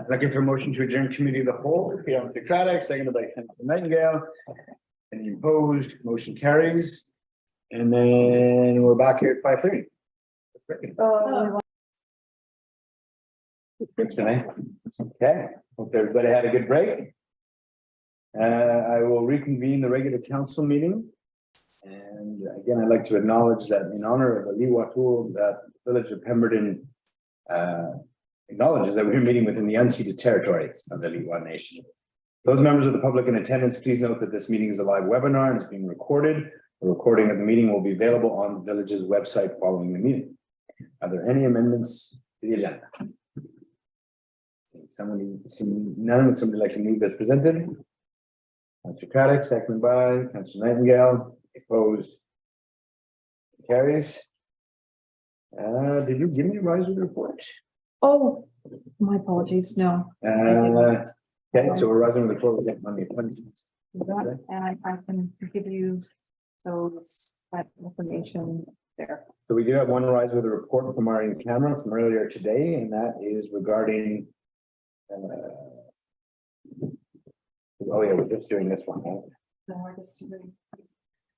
Looking for a motion to adjourn committee of the whole, Mr. Craddock, seconded by Councilor Nightingale. Any opposed? Motion carries. And then we're back here at 5:30. Good tonight. Okay, hope everybody had a good break. I will reconvene the regular council meeting. And again, I'd like to acknowledge that in honor of the Liwatul, that the village of Pemberton acknowledges that we're meeting within the unceded territory of the Liwa Nation. Those members of the public in attendance, please note that this meeting is a live webinar and is being recorded. The recording of the meeting will be available on the village's website following the meeting. Are there any amendments to the agenda? Somebody, none, would somebody like to move as presented? Councilor Craddock, seconded by Councilor Nightingale. Opposed? Carries. Did you give me a advisory report? Oh, my apologies. No. Okay, so we're rising with the close on the appointments. And I can give you that information there. So we do have one rise with a report from our in-camera from earlier today, and that is regarding. Oh yeah, we're just doing this one. Right? No, we're just doing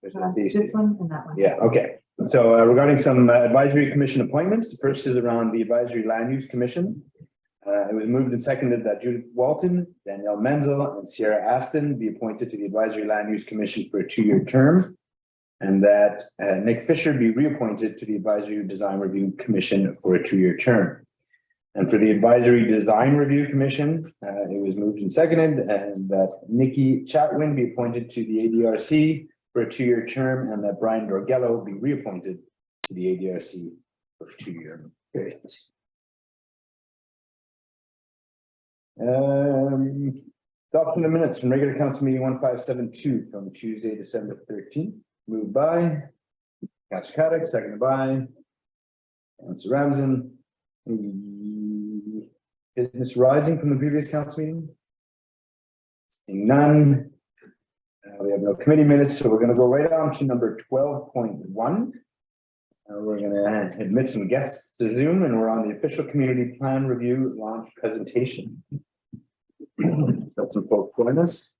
There's this one and that one. Yeah, okay. So regarding some advisory commission appointments, the first is around the advisory land use commission. It was moved and seconded that Judith Walton, Danielle Menzel, and Sierra Aston be appointed to the advisory land use commission for a 2-year term, and that Nick Fisher be reappointed to the advisory design review commission for a 2-year term. And for the advisory design review commission, it was moved and seconded, and that Nikki Chatwin be appointed to the ADRC for a 2-year term, and that Brian Dorgello be reappointed to the ADRC for a 2-year period. Adoption of minutes from regular council meeting 1572 from Tuesday, December 13th. Moved by Councilor Craddock, seconded by Councilor Ramsden. Business rising from the previous council meeting? Seeing none. We have no committee minutes, so we're going to go right on to number 12.1. We're going to admit some guests to Zoom, and we're on the official community plan review launch presentation. Got some folks join us.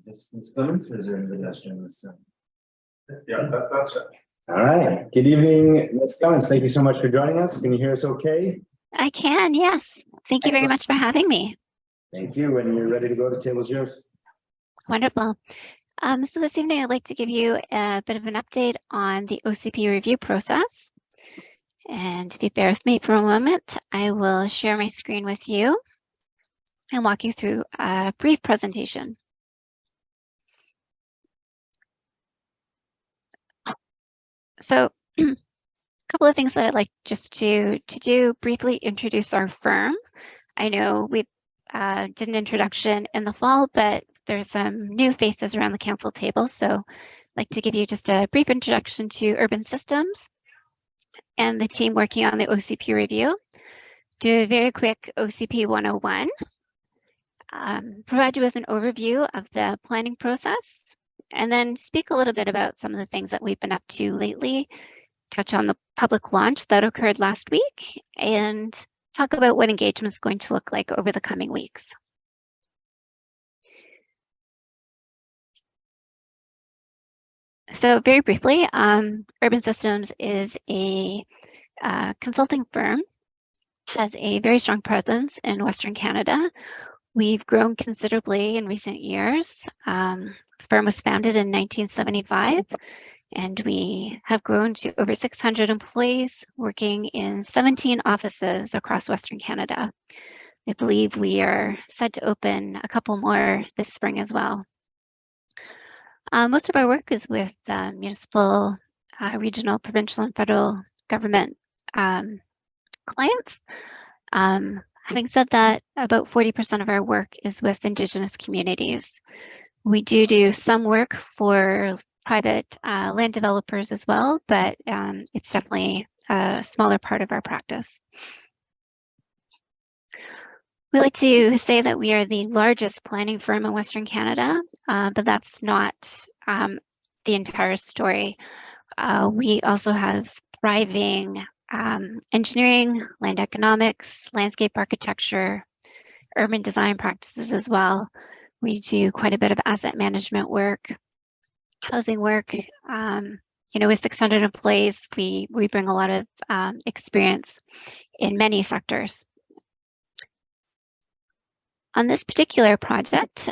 This coming, or is there anybody else doing this time? Yeah, that's it. All right. Good evening, Ms. Cummins. Thank you so much for joining us. Can you hear us okay? I can, yes. Thank you very much for having me. Thank you. When you're ready to go, the table's yours. Wonderful. So this evening, I'd like to give you a bit of an update on the OCP review process. And if you bear with me for a moment, I will share my screen with you and walk you through a brief presentation. So a couple of things that I'd like just to do briefly introduce our firm. I know we did an introduction in the fall, but there's some new faces around the council table. So I'd like to give you just a brief introduction to Urban Systems and the team working on the OCP review. Do a very quick OCP 101. Provide you with an overview of the planning process, and then speak a little bit about some of the things that we've been up to lately, touch on the public launch that occurred last week, and talk about what engagement is going to look like over the coming weeks. So very briefly, Urban Systems is a consulting firm, has a very strong presence in Western Canada. We've grown considerably in recent years. The firm was founded in 1975, and we have grown to over 600 employees working in 17 offices across Western Canada. I believe we are set to open a couple more this spring as well. Most of our work is with municipal, regional, provincial, and federal government clients. Having said that, about 40% of our work is with Indigenous communities. We do some work for private land developers as well, but it's definitely a smaller part of our practice. We like to say that we are the largest planning firm in Western Canada, but that's not the entire story. We also have thriving engineering, land economics, landscape architecture, urban design practices as well. We do quite a bit of asset management work, housing work. With 600 employees, we bring a lot of experience in many sectors. On this particular project,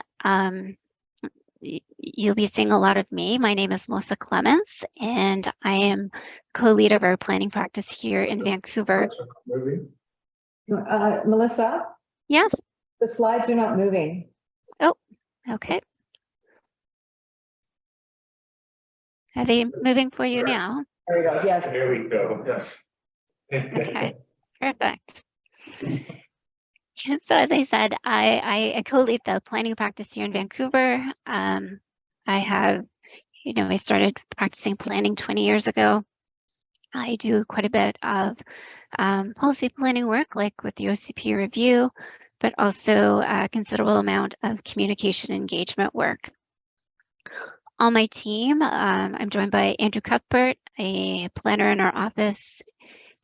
you'll be seeing a lot of me. My name is Melissa Clements, and I am co-lead of our planning practice here in Vancouver. Melissa? Yes. The slides are not moving. Oh, okay. Are they moving for you now? There we go. Yes. There we go, yes. Okay, perfect. So as I said, I co-lead the planning practice here in Vancouver. I started practicing planning 20 years ago. I do quite a bit of policy planning work, like with the OCP review, but also a considerable amount of communication engagement work. On my team, I'm joined by Andrew Cuthbert, a planner in our office.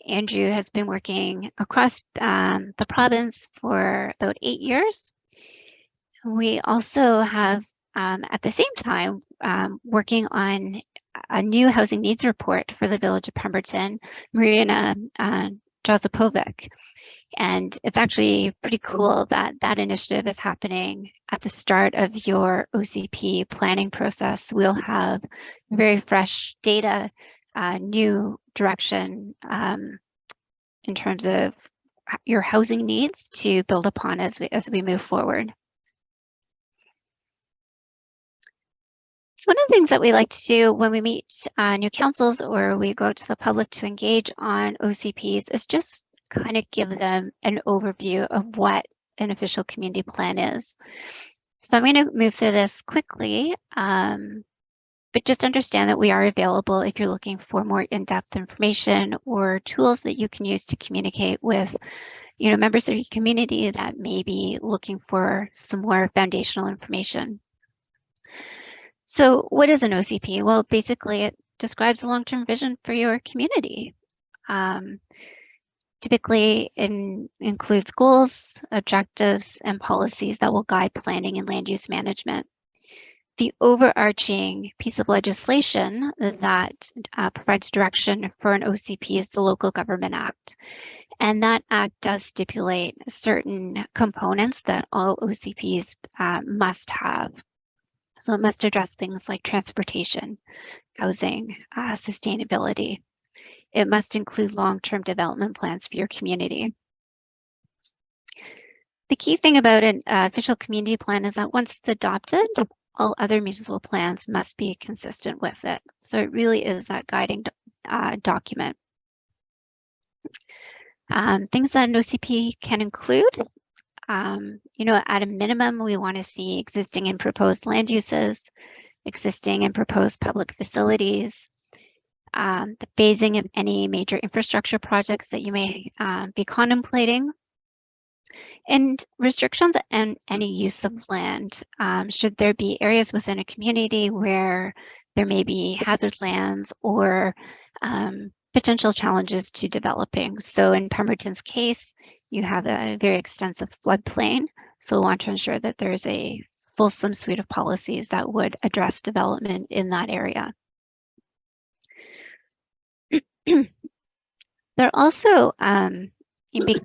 Andrew has been working across the province for about 8 years. We also have, at the same time, working on a new housing needs report for the Village of Pemberton, Marina Jozapovic. And it's actually pretty cool that that initiative is happening at the start of your OCP planning process. We'll have very fresh data, new direction in terms of your housing needs to build upon as we move forward. So one of the things that we like to do when we meet new councils or we go to the public to engage on OCPs is just kind of give them an overview of what an official community plan is. So I'm going to move through this quickly, but just understand that we are available if you're looking for more in-depth information or tools that you can use to communicate with members of your community that may be looking for some more foundational information. So what is an OCP? Well, basically it describes a long-term vision for your community. Typically, it includes goals, objectives, and policies that will guide planning and land use management. The overarching piece of legislation that provides direction for an OCP is the Local Government Act. And that act does stipulate certain components that all OCPs must have. So it must address things like transportation, housing, sustainability. It must include long-term development plans for your community. The key thing about an official community plan is that once it's adopted, all other municipal plans must be consistent with it. So it really is that guiding document. Things that an OCP can include, at a minimum, we want to see existing and proposed land uses, existing and proposed public facilities, the phasing of any major infrastructure projects that you may be contemplating, and restrictions on any use of land. Should there be areas within a community where there may be hazard lands or potential challenges to developing. So in Pemberton's case, you have a very extensive floodplain. So we want to ensure that there's a fulsome suite of policies that would address development in that area. There also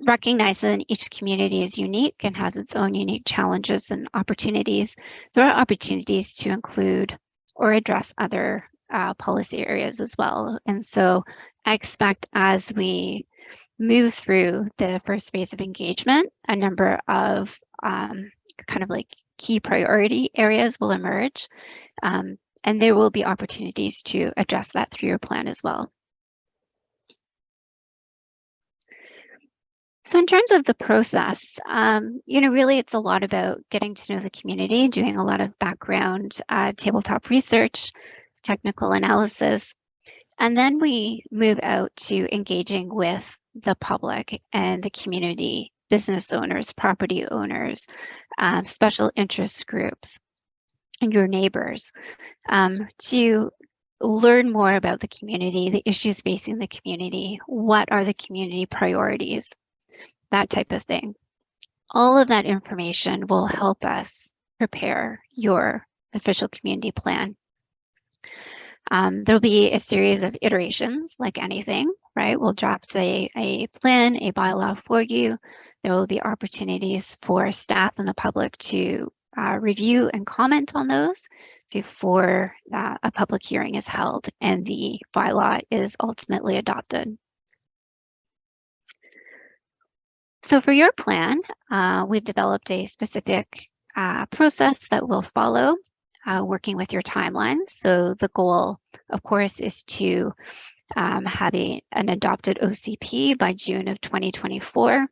recognize that each community is unique and has its own unique challenges and opportunities. There are opportunities to include or address other policy areas as well. And so I expect as we move through the first phase of engagement, a number of kind of like key priority areas will emerge. And there will be opportunities to address that through your plan as well. So in terms of the process, really it's a lot about getting to know the community, doing a lot of background tabletop research, technical analysis. And then we move out to engaging with the public and the community, business owners, property owners, special interest groups, and your neighbors, to learn more about the community, the issues facing the community, what are the community priorities, that type of thing. All of that information will help us prepare your official community plan. There'll be a series of iterations like anything, right? We'll draft a plan, a bylaw for you. There will be opportunities for staff and the public to review and comment on those before a public hearing is held and the bylaw is ultimately adopted. So for your plan, we've developed a specific process that we'll follow, working with your timelines. So the goal, of course, is to have an adopted OCP by June of 2024.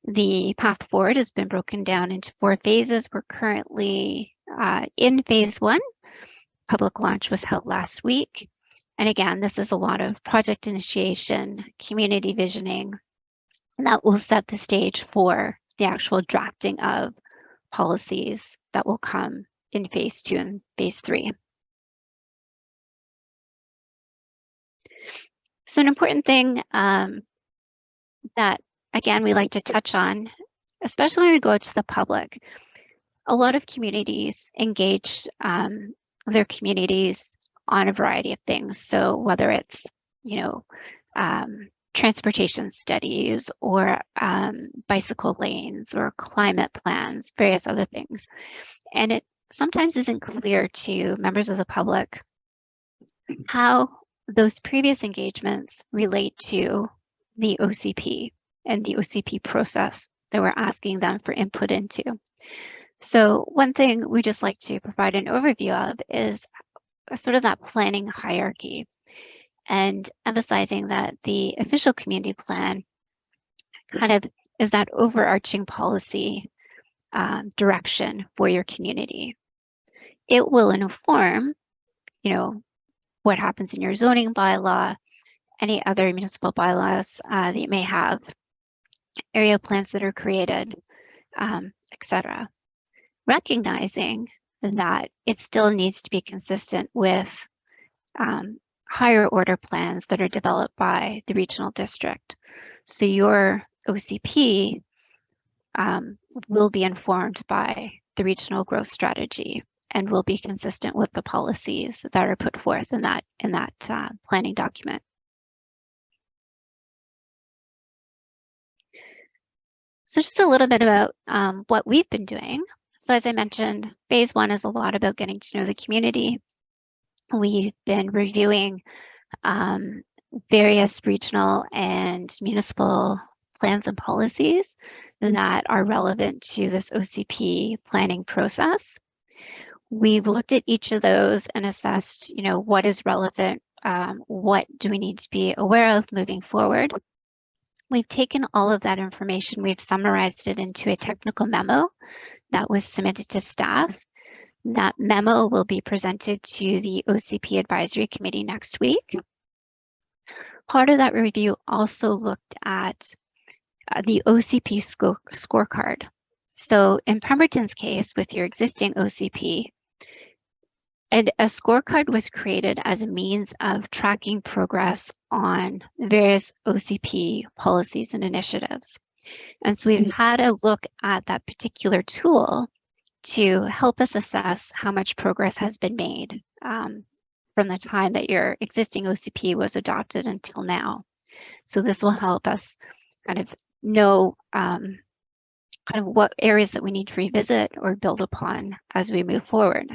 The path forward has been broken down into 4 phases. We're currently in phase 1. Public launch was held last week. And again, this is a lot of project initiation, community visioning, and that will set the stage for the actual drafting of policies that will come in phase 2 and phase 3. So an important thing that, again, we like to touch on, especially when we go to the public, a lot of communities engage their communities on a variety of things. So whether it's, transportation studies or bicycle lanes or climate plans, various other things. And it sometimes isn't clear to members of the public how those previous engagements relate to the OCP and the OCP process that we're asking them for input into. So one thing we just like to provide an overview of is sort of that planning hierarchy, and emphasizing that the official community plan kind of is that overarching policy direction for your community. It will inform, what happens in your zoning bylaw, any other municipal bylaws that you may have, area plans that are created, etc. Recognizing that it still needs to be consistent with higher order plans that are developed by the regional district. So your OCP will be informed by the regional growth strategy and will be consistent with the policies that are put forth in that planning document. So just a little bit about what we've been doing. So as I mentioned, phase 1 is a lot about getting to know the community. We've been reviewing various regional and municipal plans and policies that are relevant to this OCP planning process. We've looked at each of those and assessed, what is relevant, what do we need to be aware of moving forward. We've taken all of that information, we've summarized it into a technical memo that was submitted to staff. That memo will be presented to the OCP Advisory Committee next week. Part of that review also looked at the OCP scorecard. So in Pemberton's case, with your existing OCP, and a scorecard was created as a means of tracking progress on various OCP policies and initiatives. And so we've had a look at that particular tool to help us assess how much progress has been made from the time that your existing OCP was adopted until now. So this will help us kind of know kind of what areas that we need to revisit or build upon as we move forward.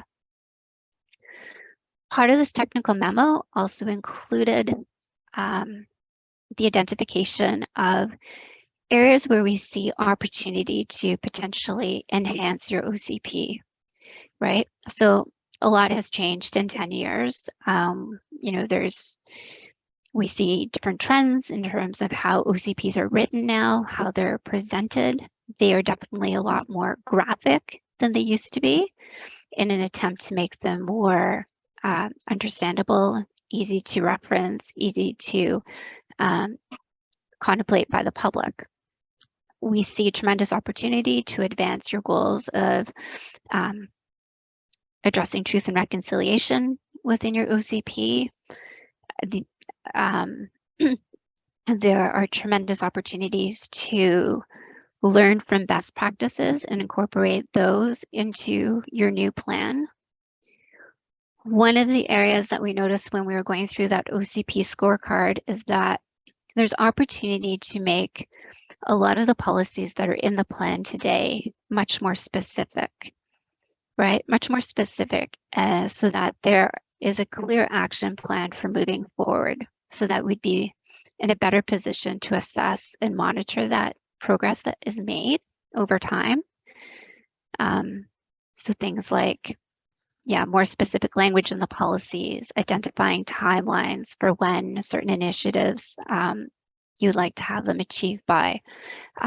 Part of this technical memo also included the identification of areas where we see opportunity to potentially enhance your OCP, right? So a lot has changed in 10 years. We see different trends in terms of how OCPs are written now, how they're presented. They are definitely a lot more graphic than they used to be in an attempt to make them more understandable, easy to reference, easy to contemplate by the public. We see tremendous opportunity to advance your goals of addressing truth and reconciliation within your OCP. There are tremendous opportunities to learn from best practices and incorporate those into your new plan. One of the areas that we noticed when we were going through that OCP scorecard is that there's opportunity to make a lot of the policies that are in the plan today much more specific, right? Much more specific so that there is a clear action plan for moving forward, so that we'd be in a better position to assess and monitor that progress that is made over time. So things like, more specific language in the policies, identifying timelines for when certain initiatives you'd like to have them achieved by,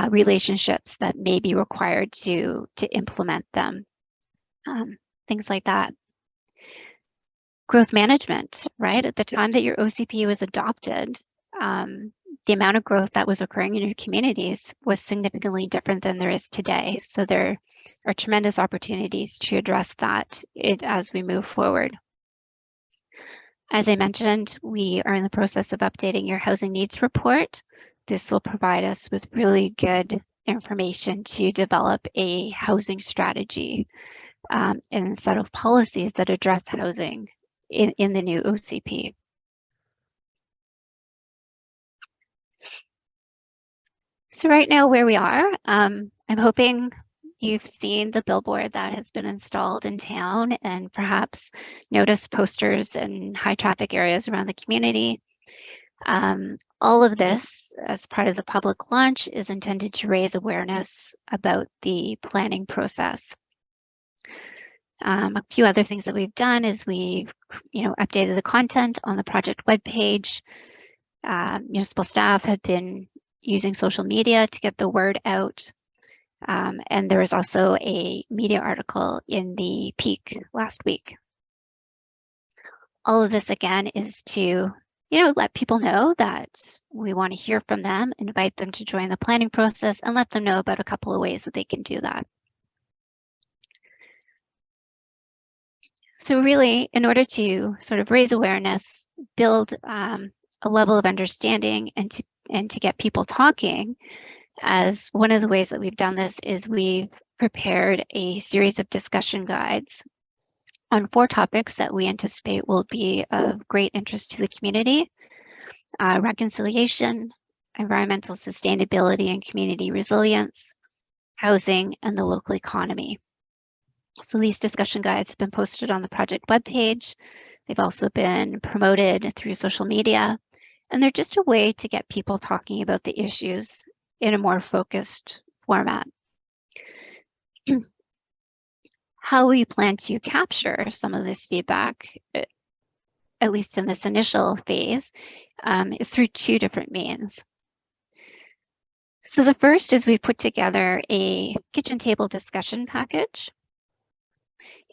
relationships that may be required to implement them, things like that. Growth management, right? At the time that your OCP was adopted, the amount of growth that was occurring in your communities was significantly different than there is today. So there are tremendous opportunities to address that as we move forward. As I mentioned, we are in the process of updating your housing needs report. This will provide us with really good information to develop a housing strategy and a set of policies that address housing in the new OCP. So right now where we are, I'm hoping you've seen the billboard that has been installed in town and perhaps noticed posters in high traffic areas around the community. All of this, as part of the public launch, is intended to raise awareness about the planning process. A few other things that we've done is we've updated the content on the project webpage. Municipal staff have been using social media to get the word out. And there was also a media article in the Peak last week. All of this, again, is to let people know that we want to hear from them, invite them to join the planning process, and let them know about a couple of ways that they can do that. So really, in order to sort of raise awareness, build a level of understanding, and to get people talking, as one of the ways that we've done this is we've prepared a series of discussion guides on 4 topics that we anticipate will be of great interest to the community: reconciliation, environmental sustainability and community resilience, housing, and the local economy. So these discussion guides have been posted on the project webpage. They've also been promoted through social media, and they're just a way to get people talking about the issues in a more focused format. How we plan to capture some of this feedback, at least in this initial phase, is through 2 different means. So the first is we put together a kitchen table discussion package.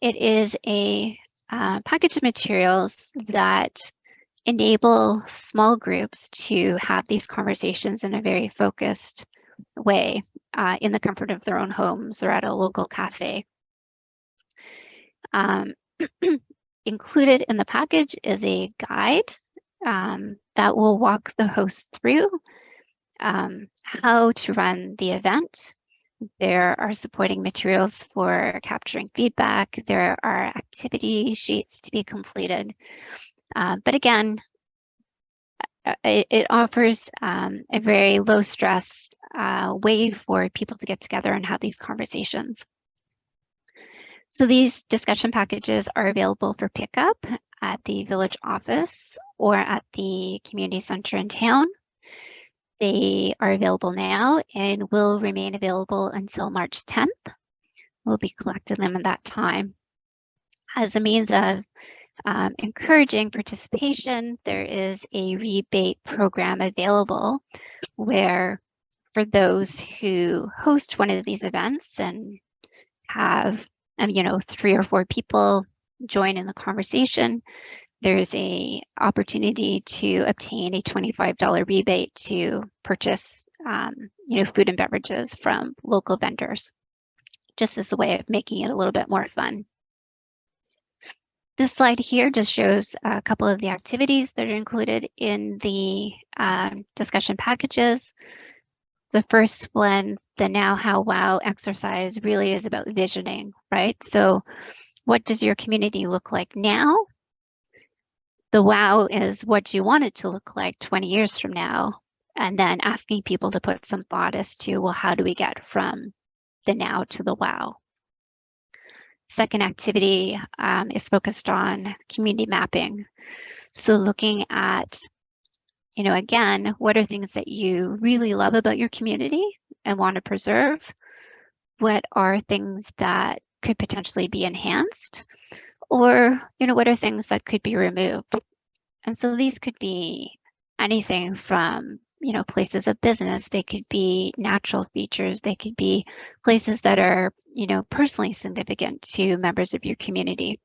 It is a package of materials that enable small groups to have these conversations in a very focused way in the comfort of their own homes or at a local cafe. Included in the package is a guide that will walk the host through how to run the event. There are supporting materials for capturing feedback. There are activity sheets to be completed. But again, it offers a very low stress way for people to get together and have these conversations. So these discussion packages are available for pickup at the village office or at the community center in town. They are available now and will remain available until March 10th. We'll be collecting them at that time. As a means of encouraging participation, there is a rebate program available where, for those who host one of these events and have 3 or 4 people join in the conversation, there's a opportunity to obtain a $25 rebate to purchase, food and beverages from local vendors, just as a way of making it a little bit more fun. This slide here just shows a couple of the activities that are included in the discussion packages. The first one, the Now, How, Wow exercise, really is about visioning, right? So what does your community look like now? The wow is what you want it to look like 20 years from now. And then asking people to put some thought as to, well, how do we get from the now to the wow? Second activity is focused on community mapping. So looking at, again, what are things that you really love about your community and want to preserve? What are things that could potentially be enhanced? Or, what are things that could be removed? And so these could be anything from, places of business. They could be natural features. They could be places that are, personally significant to members of your community.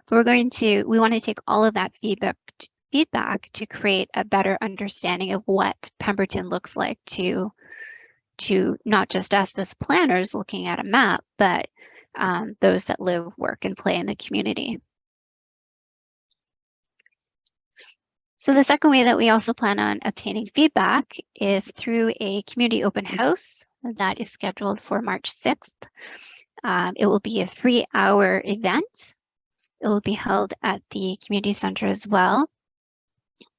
But we want to take all of that feedback to create a better understanding of what Pemberton looks like to not just us as planners looking at a map, but those that live, work, and play in the community. So the second way that we also plan on obtaining feedback is through a community open house that is scheduled for March 6th. It will be a 3-hour event. It will be held at the community center as well.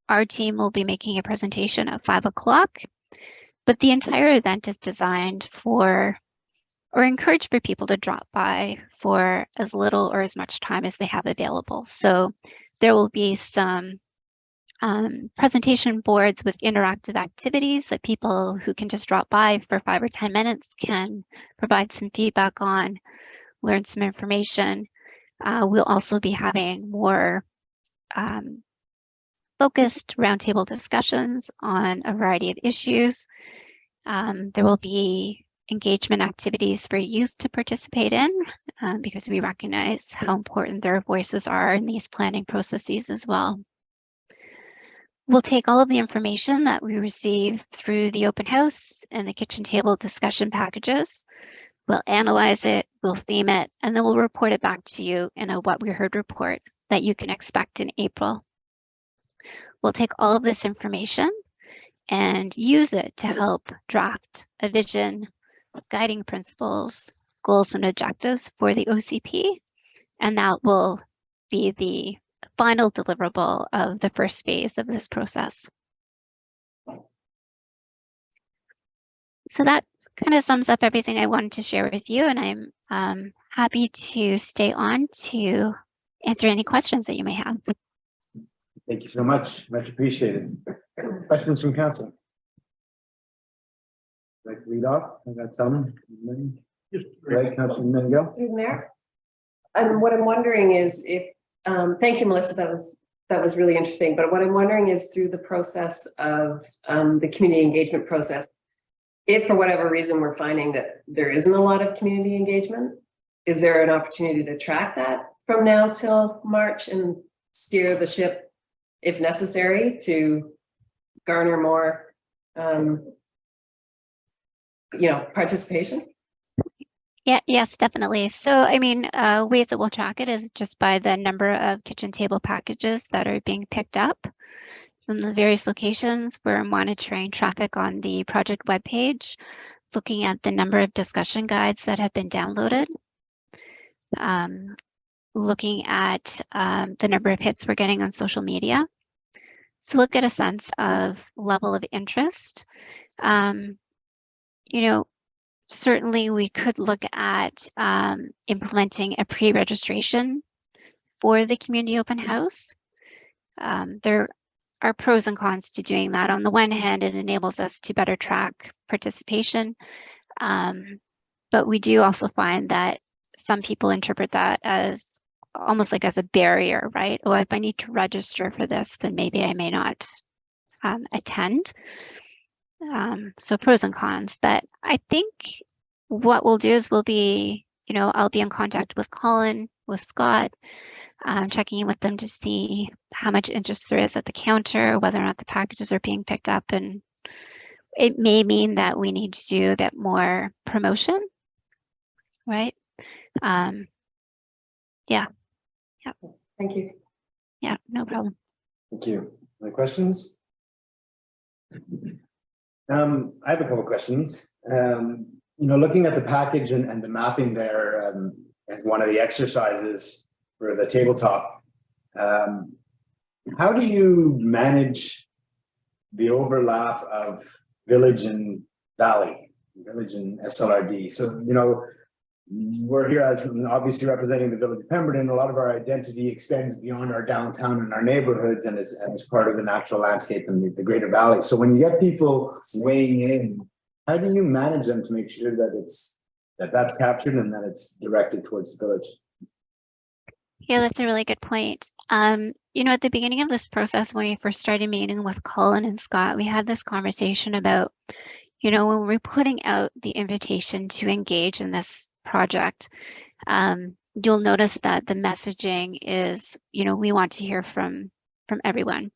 Our team will be making a presentation at 5 o'clock, but the entire event is designed for, or encouraged for people to drop by for as little or as much time as they have available. So there will be some presentation boards with interactive activities that people who can just drop by for 5 or 10 minutes can provide some feedback on, learn some information. We'll also be having more focused roundtable discussions on a variety of issues. There will be engagement activities for youth to participate in because we recognize how important their voices are in these planning processes as well. We'll take all of the information that we receive through the open house and the kitchen table discussion packages. We'll analyze it, we'll theme it, and then we'll report it back to you in a What We Heard report that you can expect in April. We'll take all of this information and use it to help draft a vision, guiding principles, goals, and objectives for the OCP, and that will be the final deliverable of the first phase of this process. So that kind of sums up everything I wanted to share with you, and I'm happy to stay on to answer any questions that you may have. Thank you so much. Much appreciated. Questions from council? Like to read off? I got some. Right, Councilman Mengel. Through the mayor. And what I'm wondering is if, thank you, Melissa, that was really interesting. But what I'm wondering is through the process of the community engagement process, if for whatever reason we're finding that there isn't a lot of community engagement, is there an opportunity to track that from now till March and steer the ship if necessary to garner more, participation? Yeah, yes, definitely. So, I mean, ways that we'll track it is just by the number of kitchen table packages that are being picked up from the various locations. We're monitoring traffic on the project webpage, looking at the number of discussion guides that have been downloaded, looking at the number of hits we're getting on social media. So we'll get a sense of level of interest. Certainly we could look at implementing a pre-registration for the community open house. There are pros and cons to doing that. On the one hand, it enables us to better track participation. But we do also find that some people interpret that as almost like as a barrier, right? Oh, if I need to register for this, then maybe I may not attend. So pros and cons, but I think what we'll do is we'll be, I'll be in contact with Colin, with Scott, checking in with them to see how much interest there is at the counter, whether or not the packages are being picked up. And it may mean that we need to do a bit more promotion, right? Thank you. Yeah, no problem. Thank you. Any questions? I have a couple of questions. Looking at the package and the mapping there as one of the exercises for the tabletop, how do you manage the overlap of village and valley, village and SLRD? So, we're here as obviously representing the village of Pemberton. A lot of our identity extends beyond our downtown and our neighborhoods and is part of the natural landscape and the greater valley. So when you get people weighing in, how do you manage them to make sure that that's captured and that it's directed towards the village? Yeah, that's a really good point. At the beginning of this process, when we first started meeting with Colin and Scott, we had this conversation about, when we're putting out the invitation to engage in this project, you'll notice that the messaging is, we want to hear from everyone.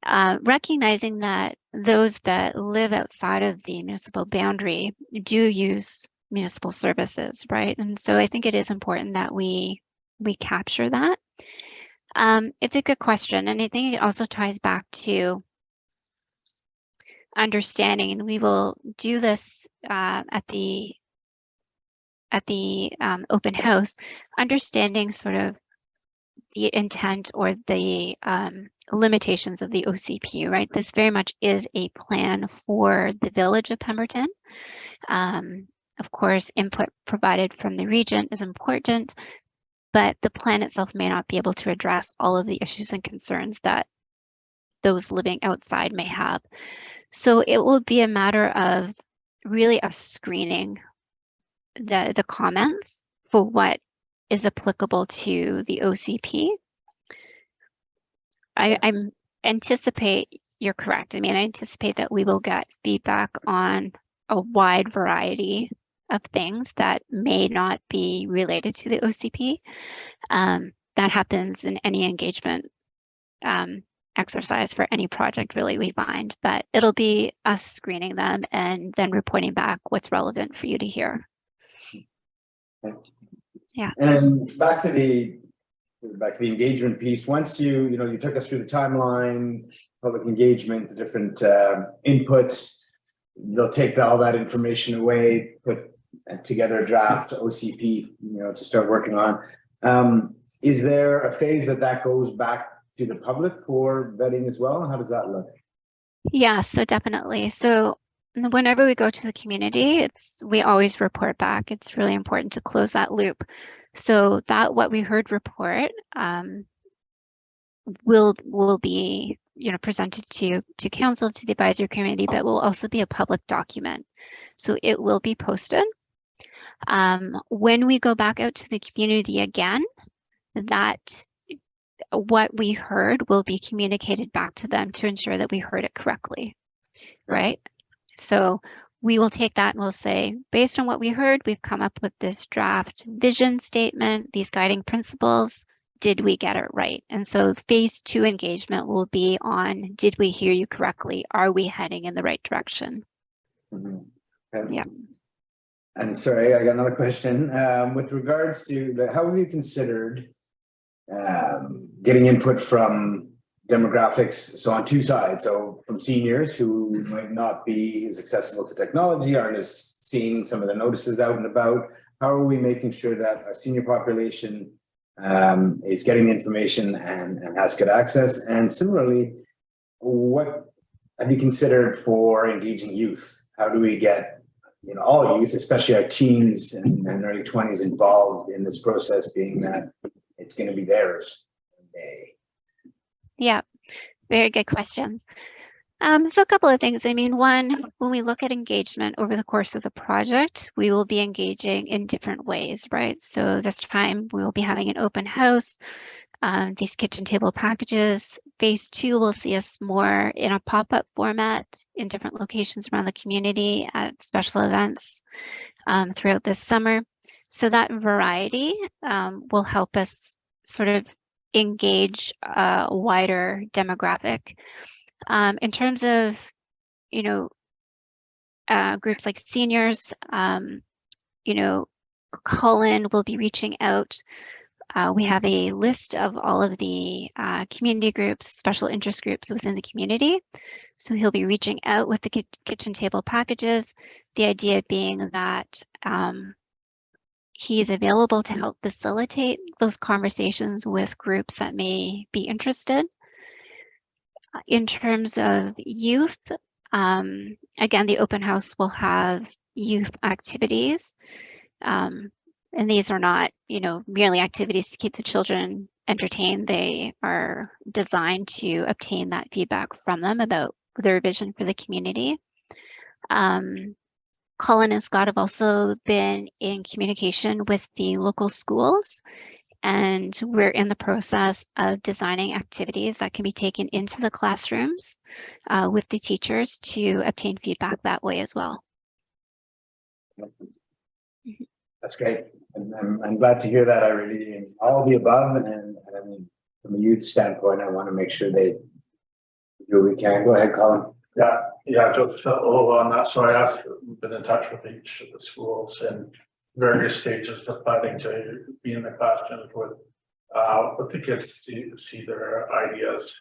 Recognizing that those that live outside of the municipal boundary do use municipal services, right? And so I think it is important that we capture that. It's a good question. And I think it also ties back to understanding, and we will do this at the open house, understanding sort of the intent or the limitations of the OCP, right? This very much is a plan for the village of Pemberton. Of course, input provided from the region is important, but the plan itself may not be able to address all of the issues and concerns that those living outside may have. So it will be a matter of really us screening the comments for what is applicable to the OCP. I anticipate you're correct. I anticipate that we will get feedback on a wide variety of things that may not be related to the OCP. That happens in any engagement exercise for any project, really, we find, but it'll be us screening them and then reporting back what's relevant for you to hear. Yeah. And back to the engagement piece. Once you took us through the timeline, public engagement, the different inputs, they'll take all that information away, put together a draft OCP, to start working on. Is there a phase that goes back to the public for vetting as well? How does that look? Yeah, so definitely. So whenever we go to the community, we always report back. It's really important to close that loop. So that what we heard report will be presented to council, to the advisory committee, but will also be a public document. So it will be posted. When we go back out to the community again, that what we heard will be communicated back to them to ensure that we heard it correctly, right? So we will take that and we'll say, based on what we heard, we've come up with this draft vision statement, these guiding principles. Did we get it right? And so phase 2 engagement will be on, did we hear you correctly? Are we heading in the right direction? Mm-hmm. Yeah. And sorry, I got another question. With regards to how have you considered getting input from demographics, so on two sides, so from seniors who might not be as accessible to technology, aren't as seeing some of the notices out and about, how are we making sure that our senior population is getting information and has good access? And similarly, what have you considered for engaging youth? How do we get all youth, especially our teens and early 20s, involved in this process, being that it's going to be theirs one day? Yeah, very good questions. So a couple of things. One, when we look at engagement over the course of the project, we will be engaging in different ways, right? So this time we will be having an open house, these kitchen table packages. Phase 2 will see us more in a pop-up format in different locations around the community at special events throughout this summer. So that variety will help us sort of engage a wider demographic. In terms of, you know, groups like seniors, you know, Colin will be reaching out. We have a list of all of the community groups, special interest groups within the community. So he'll be reaching out with the kitchen table packages. The idea being that he is available to help facilitate those conversations with groups that may be interested. In terms of youth, again, the open house will have youth activities. And these are not, you know, merely activities to keep the children entertained. They are designed to obtain that feedback from them about their vision for the community. Colin and Scott have also been in communication with the local schools, and we're in the process of designing activities that can be taken into the classrooms with the teachers to obtain feedback that way as well. That's great. And I'm glad to hear that. I really, all the above, and I mean, from a youth standpoint, I want to make sure they do what we can. Go ahead, Colin. Yeah, just on that. So we've been in touch with each of the schools in various stages of planning to be in the classrooms with the kids to see their ideas,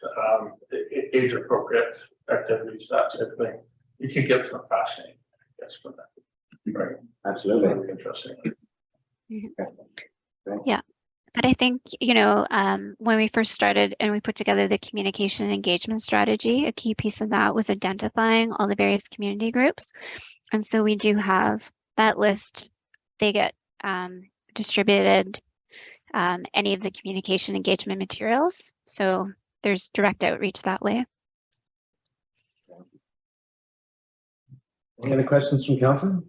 age appropriate activities, that type of thing. You can get some fascinating, I guess, from that. Right. Absolutely. Very interesting. Yeah, but I think, you know, when we first started and we put together the communication and engagement strategy, a key piece of that was identifying all the various community groups. And so we do have that list. They get distributed any of the communication engagement materials. So there's direct outreach that way. Any other questions from council?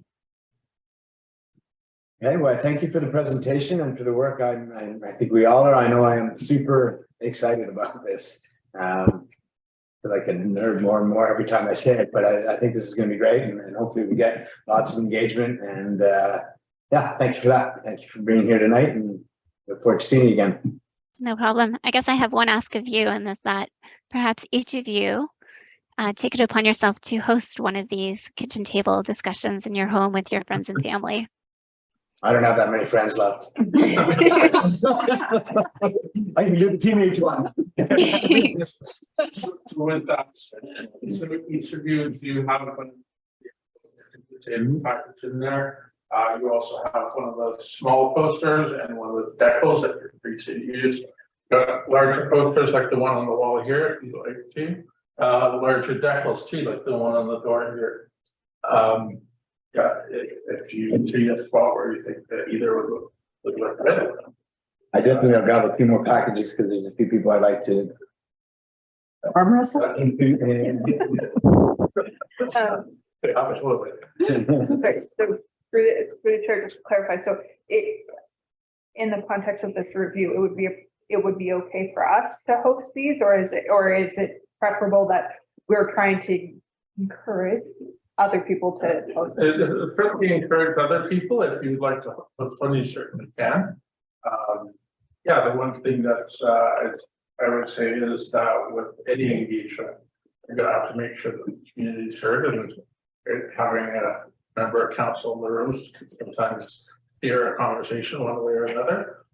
Okay, well, thank you for the presentation and for the work. I think we all are. I know I am super excited about this. I feel like a nerd more and more every time I say it, but I think this is going to be great, and hopefully we get lots of engagement. And yeah, thank you for that. Thank you for being here tonight, and look forward to seeing you again. No problem. I guess I have one ask of you, and is that perhaps each of you take it upon yourself to host one of these kitchen table discussions in your home with your friends and family. I don't have that many friends left. I can do the teenage one. So with that, so each of you, do you have one package in there? You also have one of the small posters and one of the decals that you're free to use. Got larger posters like the one on the wall here, if you like to. Larger decals too, like the one on the door here. Yeah, if you see a spot where you think that either would look good. I definitely have got a few more packages because there's a few people I'd like to. Arm wrestle? Sorry, so through the chair, just to clarify, so in the context of this review, it would be okay for us to host these, or is it preferable that we're trying to encourage other people to host it? Certainly encourage other people if you'd like to host one, you certainly can. Yeah, the one thing that's I would say is that with any engagement, you're gonna have to make sure that the community is heard, and having a member of council in the rooms can sometimes hear a conversation one way or another.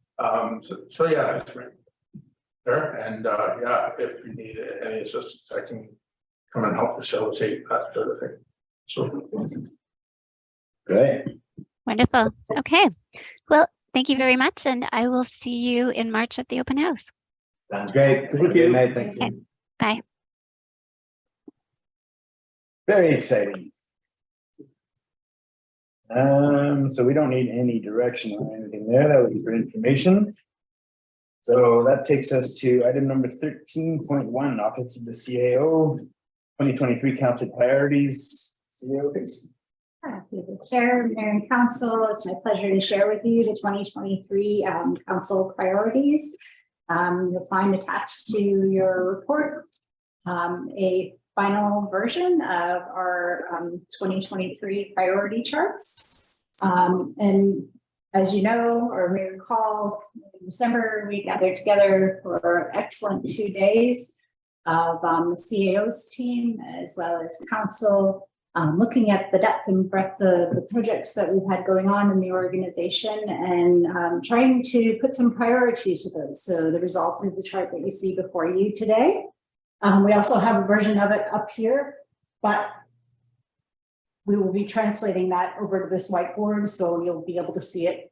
So yeah, it's right there. And yeah, if you need any assistance, I can come and help facilitate that sort of thing. So Great. Wonderful. Okay. Well, thank you very much. And I will see you in March at the open house. Sounds great. Thank you. Good night. Thank Okay. you. Bye. Very exciting. So we don't need any direction or anything there. That would be for information. So that takes us to item number 13.1, Office of the CAO, 2023 Council Priorities. CAO, please. Through the chair, mayor and council, it's my pleasure to share with you the 2023 council priorities. You'll find attached to your report a final version of our 2023 priority charts. And As you know, or may recall, in December, we gathered together for excellent 2 days of the CAO's team as well as council, looking at the depth and breadth of the projects that we've had going on in the organization and trying to put some priorities to those. So the result is the chart that you see before you today. We also have a version of it up here, but we will be translating that over to this whiteboard, so you'll be able to see it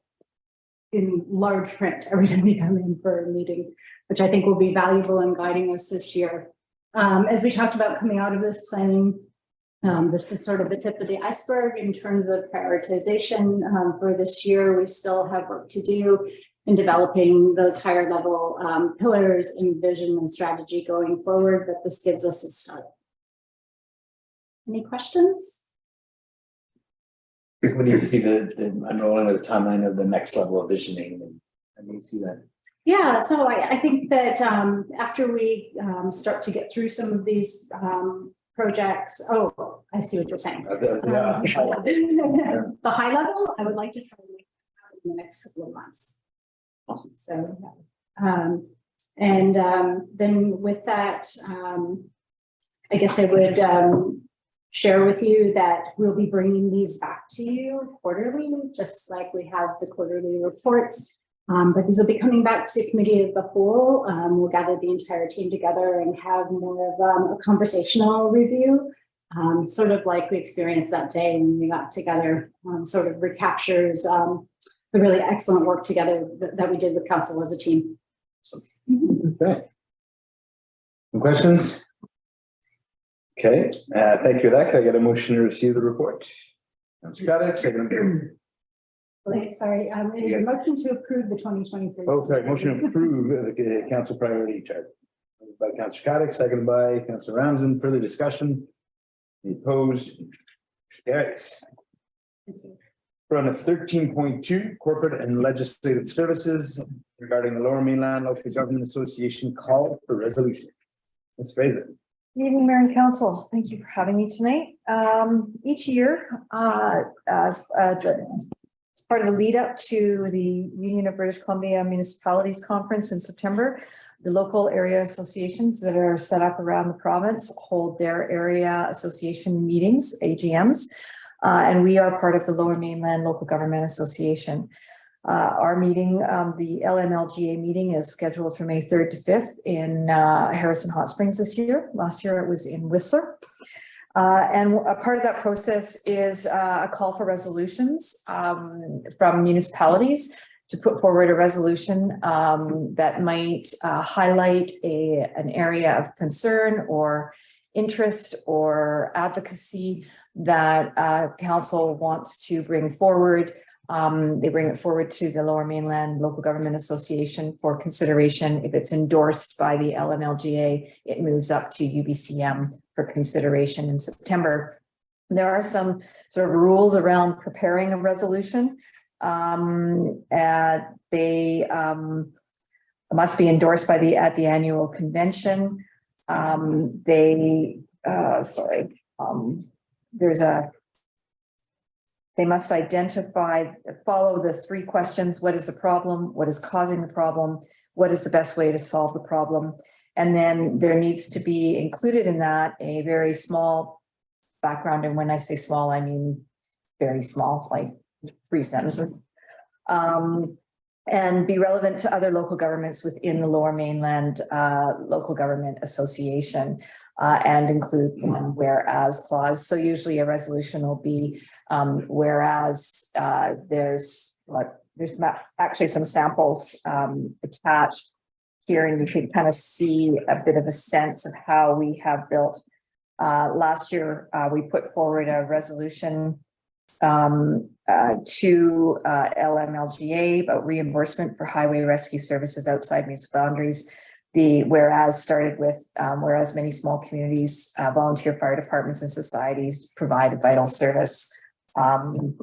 in large print every time we come in for a meeting, which I think will be valuable in guiding us this year. As we talked about coming out of this planning, this is sort of the tip of the iceberg in terms of prioritization. For this year, we still have work to do in developing those higher level pillars in vision and strategy going forward, but this gives us a start. Any questions? When you see the unrolling of the timeline of the next level of visioning, and you see that. Yeah, so I think that after we start to get through some of these projects, oh, I see what you're saying. The high level, I would like to try to make it in the next couple of months. Awesome. So, then with that, I guess I would share with you that we'll be bringing these back to you quarterly, just like we have the quarterly reports. But these will be coming back to committee of the whole. We'll gather the entire team together and have more of a conversational review, sort of like we experienced that day when we got together, sort of recaptures the really excellent work together that we did with council as a team. Okay. Any questions? Okay, thank you for that. Can I get a motion to receive the report? Got it. Second. Sorry, is your motion to approve the 2023? Oh, sorry, motion to approve the council priority chart. Moved by Councillor Caddick, seconded by Councillor Ramsden. Further discussion? Any opposed? Carries. We're on a 13.2 corporate and legislative services regarding the Lower Mainland Local Government Association call for resolution. Ms. Fraser. Good evening, Mayor and Council. Thank you for having me tonight. Each year, as part of the lead up to the Union of British Columbia Municipalities Conference in September, the local area associations that are set up around the province hold their area association meetings, AGMs, and we are part of the Lower Mainland Local Government Association. Our meeting, the LMLGA meeting, is scheduled for May 3rd to 5th in Harrison Hot Springs this year. Last year it was in Whistler. And a part of that process is a call for resolutions from municipalities to put forward a resolution that might highlight an area of concern or interest or advocacy that council wants to bring forward. They bring it forward to the Lower Mainland Local Government Association for consideration. If it's endorsed by the LMLGA, it moves up to UBCM for consideration in September. There are some sort of rules around preparing a resolution. They must be endorsed by at the annual convention. They must follow the 3 questions. What is the problem? What is causing the problem? What is the best way to solve the problem? And then there needs to be included in that a very small background. And when I say small, I mean very small, like 3 sentences. And be relevant to other local governments within the Lower Mainland Local Government Association. And include one whereas clause. So usually a resolution will be whereas there's actually some samples attached here, and you can kind of see a bit of a sense of how we have built. Last year, we put forward a resolution to LMLGA about reimbursement for highway rescue services outside municipal boundaries. The whereas started with whereas many small communities, volunteer fire departments and societies provide a vital service, and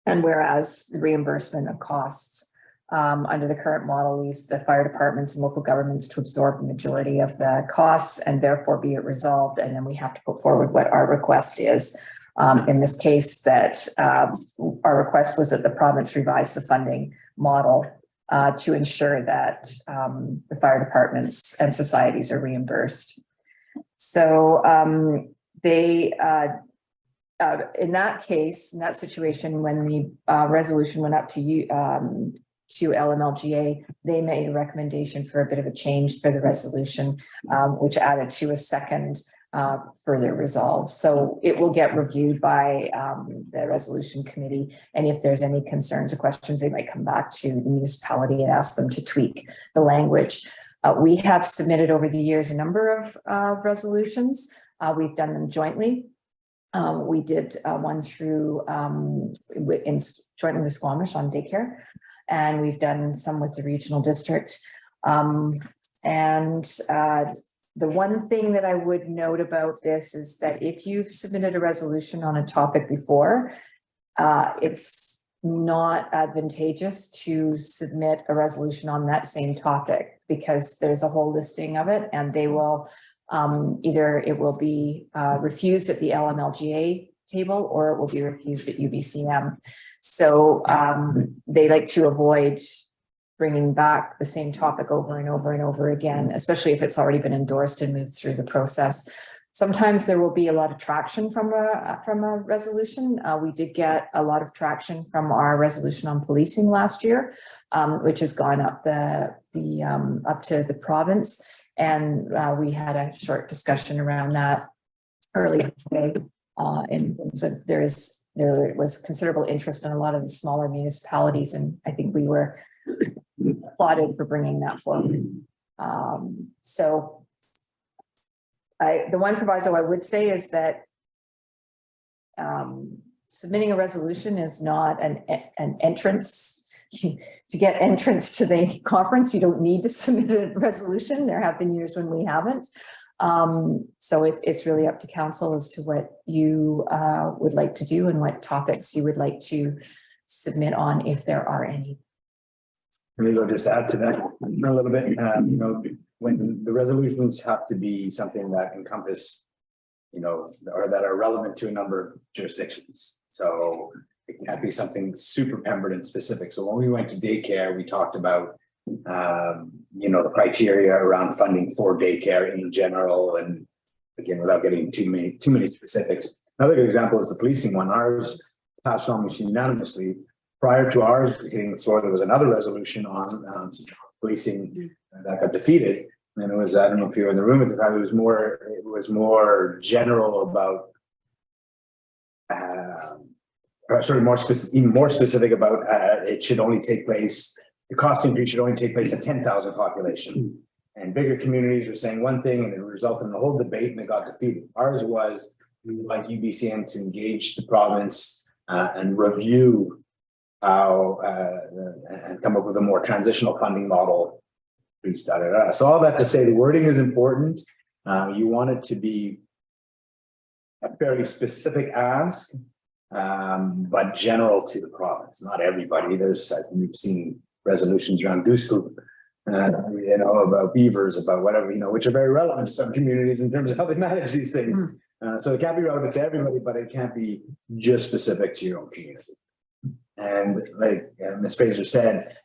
whereas the reimbursement of costs under the current model leaves the fire departments and local governments to absorb the majority of the costs and therefore be it resolved. And then we have to put forward what our request is. In this case, that our request was that the province revise the funding model to ensure that the fire departments and societies are reimbursed. So they, in that case, in that situation, when the resolution went up to you, to LMLGA, they made a recommendation for a bit of a change for the resolution, which added to a second further resolve. So it will get reviewed by the resolution committee. And if there's any concerns or questions, they might come back to the municipality and ask them to tweak the language. We have submitted over the years a number of resolutions. We've done them jointly. We did one through jointly with Squamish on daycare, and we've done some with the regional district. The one thing that I would note about this is that if you've submitted a resolution on a topic before, it's not advantageous to submit a resolution on that same topic, because there's a whole listing of it, and they will either it will be refused at the LMLGA table, or it will be refused at UBCM. So they like to avoid bringing back the same topic over and over and over again, especially if it's already been endorsed and moved through the process. Sometimes there will be a lot of traction from a resolution. We did get a lot of traction from our resolution on policing last year, which has gone up up to the province, and we had a short discussion around that earlier today. And so there was considerable interest in a lot of the smaller municipalities, and I think we were applauded for bringing that forward. So the one proviso I would say is that submitting a resolution is not an entrance. To get entrance to the conference, you don't need to submit a resolution. There have been years when we haven't. So it's really up to council as to what you would like to do and what topics you would like to submit on, if there are any. Maybe I'll just add to that a little bit. When the resolutions have to be something that encompass, or that are relevant to a number of jurisdictions. So it can't be something super Pemberton specific. So when we went to daycare, we talked about, the criteria around funding for daycare in general, and again, without getting too many specifics. Another good example is the policing one. Ours passed almost unanimously. Prior to ours hitting the floor, there was another resolution on policing that got defeated, and it was, I don't know if you were in the room at the time, it was more general about even more specific about it should only take place, the cost increase should only take place at 10,000 population. And bigger communities were saying one thing, and it resulted in a whole debate, and it got defeated. Ours was, we would like UBCM to engage the province and review how and come up with a more transitional funding model. So all that to say, the wording is important. You want it to be a fairly specific ask, but general to the province. Not everybody. We've seen resolutions around Goose Group, about beavers, about whatever, which are very relevant to some communities in terms of how they manage these things. So it can't be relevant to everybody, but it can't be just specific to your own community. And like Ms. Fraser said,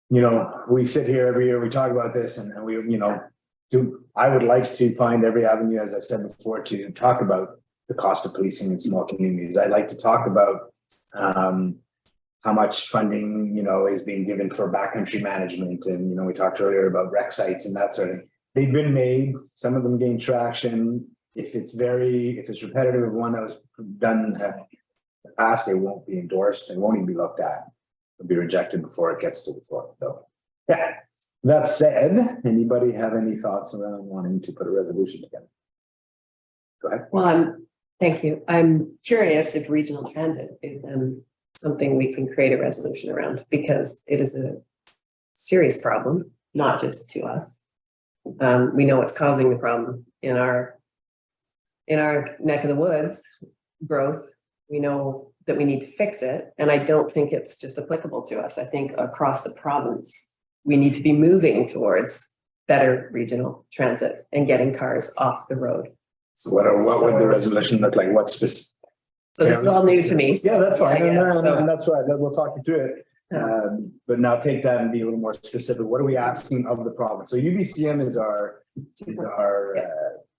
we sit here every year, we talk about this, and we, I would like to find every avenue, as I've said before, to talk about the cost of policing in small communities. I'd like to talk about how much funding, is being given for backcountry management. And, we talked earlier about rec sites and that sort of thing. They've been made, some of them gain traction. If it's repetitive of one that was done in the past, it won't be endorsed and won't even be looked at. It'll be rejected before it gets to the floor. So, yeah, that said, anybody have any thoughts around wanting to put a resolution together? Go ahead. Well, thank you. I'm curious if regional transit is something we can create a resolution around, because it is a serious problem, not just to us. We know what's causing the problem in our neck of the woods, growth. We know that we need to fix it. And I don't think it's just applicable to us. I think across the province, we need to be moving towards better regional transit and getting cars off the road. So what would the resolution look like? So this is all new to me. Yeah, that's fine. Yeah, And so- that's right. We'll talk you through it. But now take that and be a little more specific. What are we asking of the province? So UBCM is our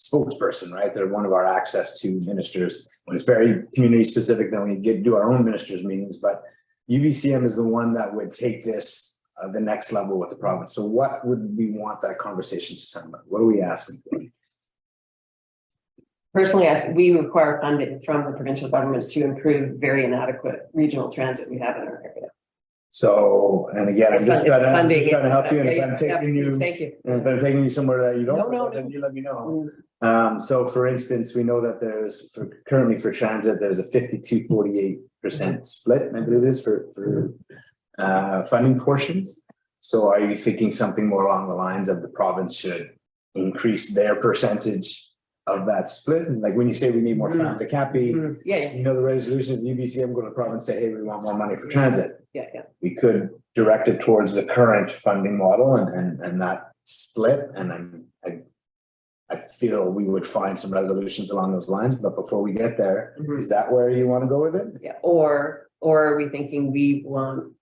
spokesperson, right? They're one of our access to ministers. When it's very community specific, then we do our own ministers meetings, but UBCM is the one that would take this the next level with the province. So what would we want that conversation to sound like? What are we asking for? Personally, we require funding from the provincial government to improve very inadequate regional transit we have in our area. So, and again, I'm just trying to help you, and if I'm Yeah, taking you, thank you. and if I'm taking you somewhere that you don't, No, then you let me know. Mm, So for instance, we know that there's currently for transit, there's a 52-48% split, I believe it is for funding portions. So are you thinking something more along the lines of the province should increase their percentage of that split? And like when you say we need more funds, it can't be, Yeah, you know, the resolutions, UBCM go to the province, say, hey, we want more money for transit. yeah. We could direct it towards the current funding model and that split. And I feel we would find some resolutions along those lines, but before we get there, Mhm. is that where you want to go with it? Yeah, or are we thinking we want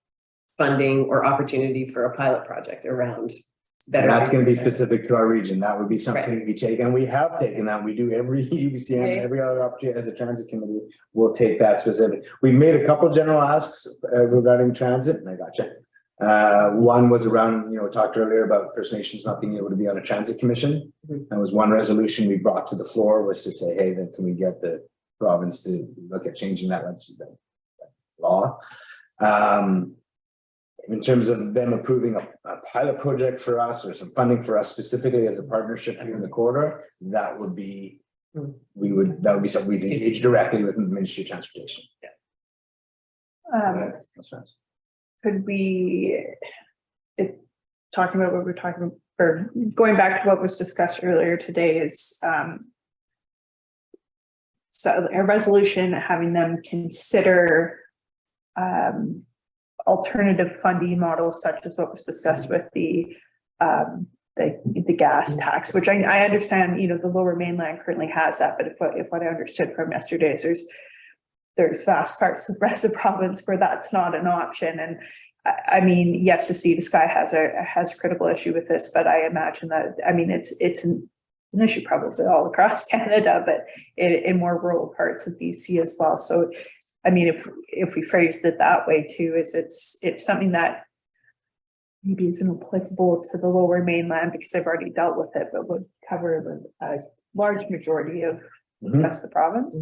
funding or opportunity for a pilot project around? So that's going to be specific to our region. That would be something we take, and we have taken that. We do every UBCM, Yeah. every other opportunity as a transit committee. We'll take that specific. We've made a couple general asks regarding transit, and I gotcha. One was around, you know, we talked earlier about First Nations not being able to be on a transit commission. Mhm. That was one resolution we brought to the floor, was to say, hey, then can we get the province to look at changing that law? In terms of them approving a pilot project for us or some funding for us specifically as a partnership here in the corridor, that would be, that would be something we'd engage directly with the Ministry of Transportation. That's right. Could we, talking about what we're talking about, or going back to what was discussed earlier today is, so a resolution having them consider, alternative funding models such as what was discussed with the gas tax, which I understand, you know, the Lower Mainland currently has that, but if what I understood from yesterday is there's vast parts of the rest of the province where that's not an option. And I mean, yes, the Sea to Sky has a critical issue with this, but I imagine that, I mean, it's an issue probably all across Canada, but in more rural parts of BC as well. So I mean, if we phrased it that way too, is it's something that maybe isn't applicable to the Lower Mainland because I've already dealt with it, but would cover a large majority of the rest of the province.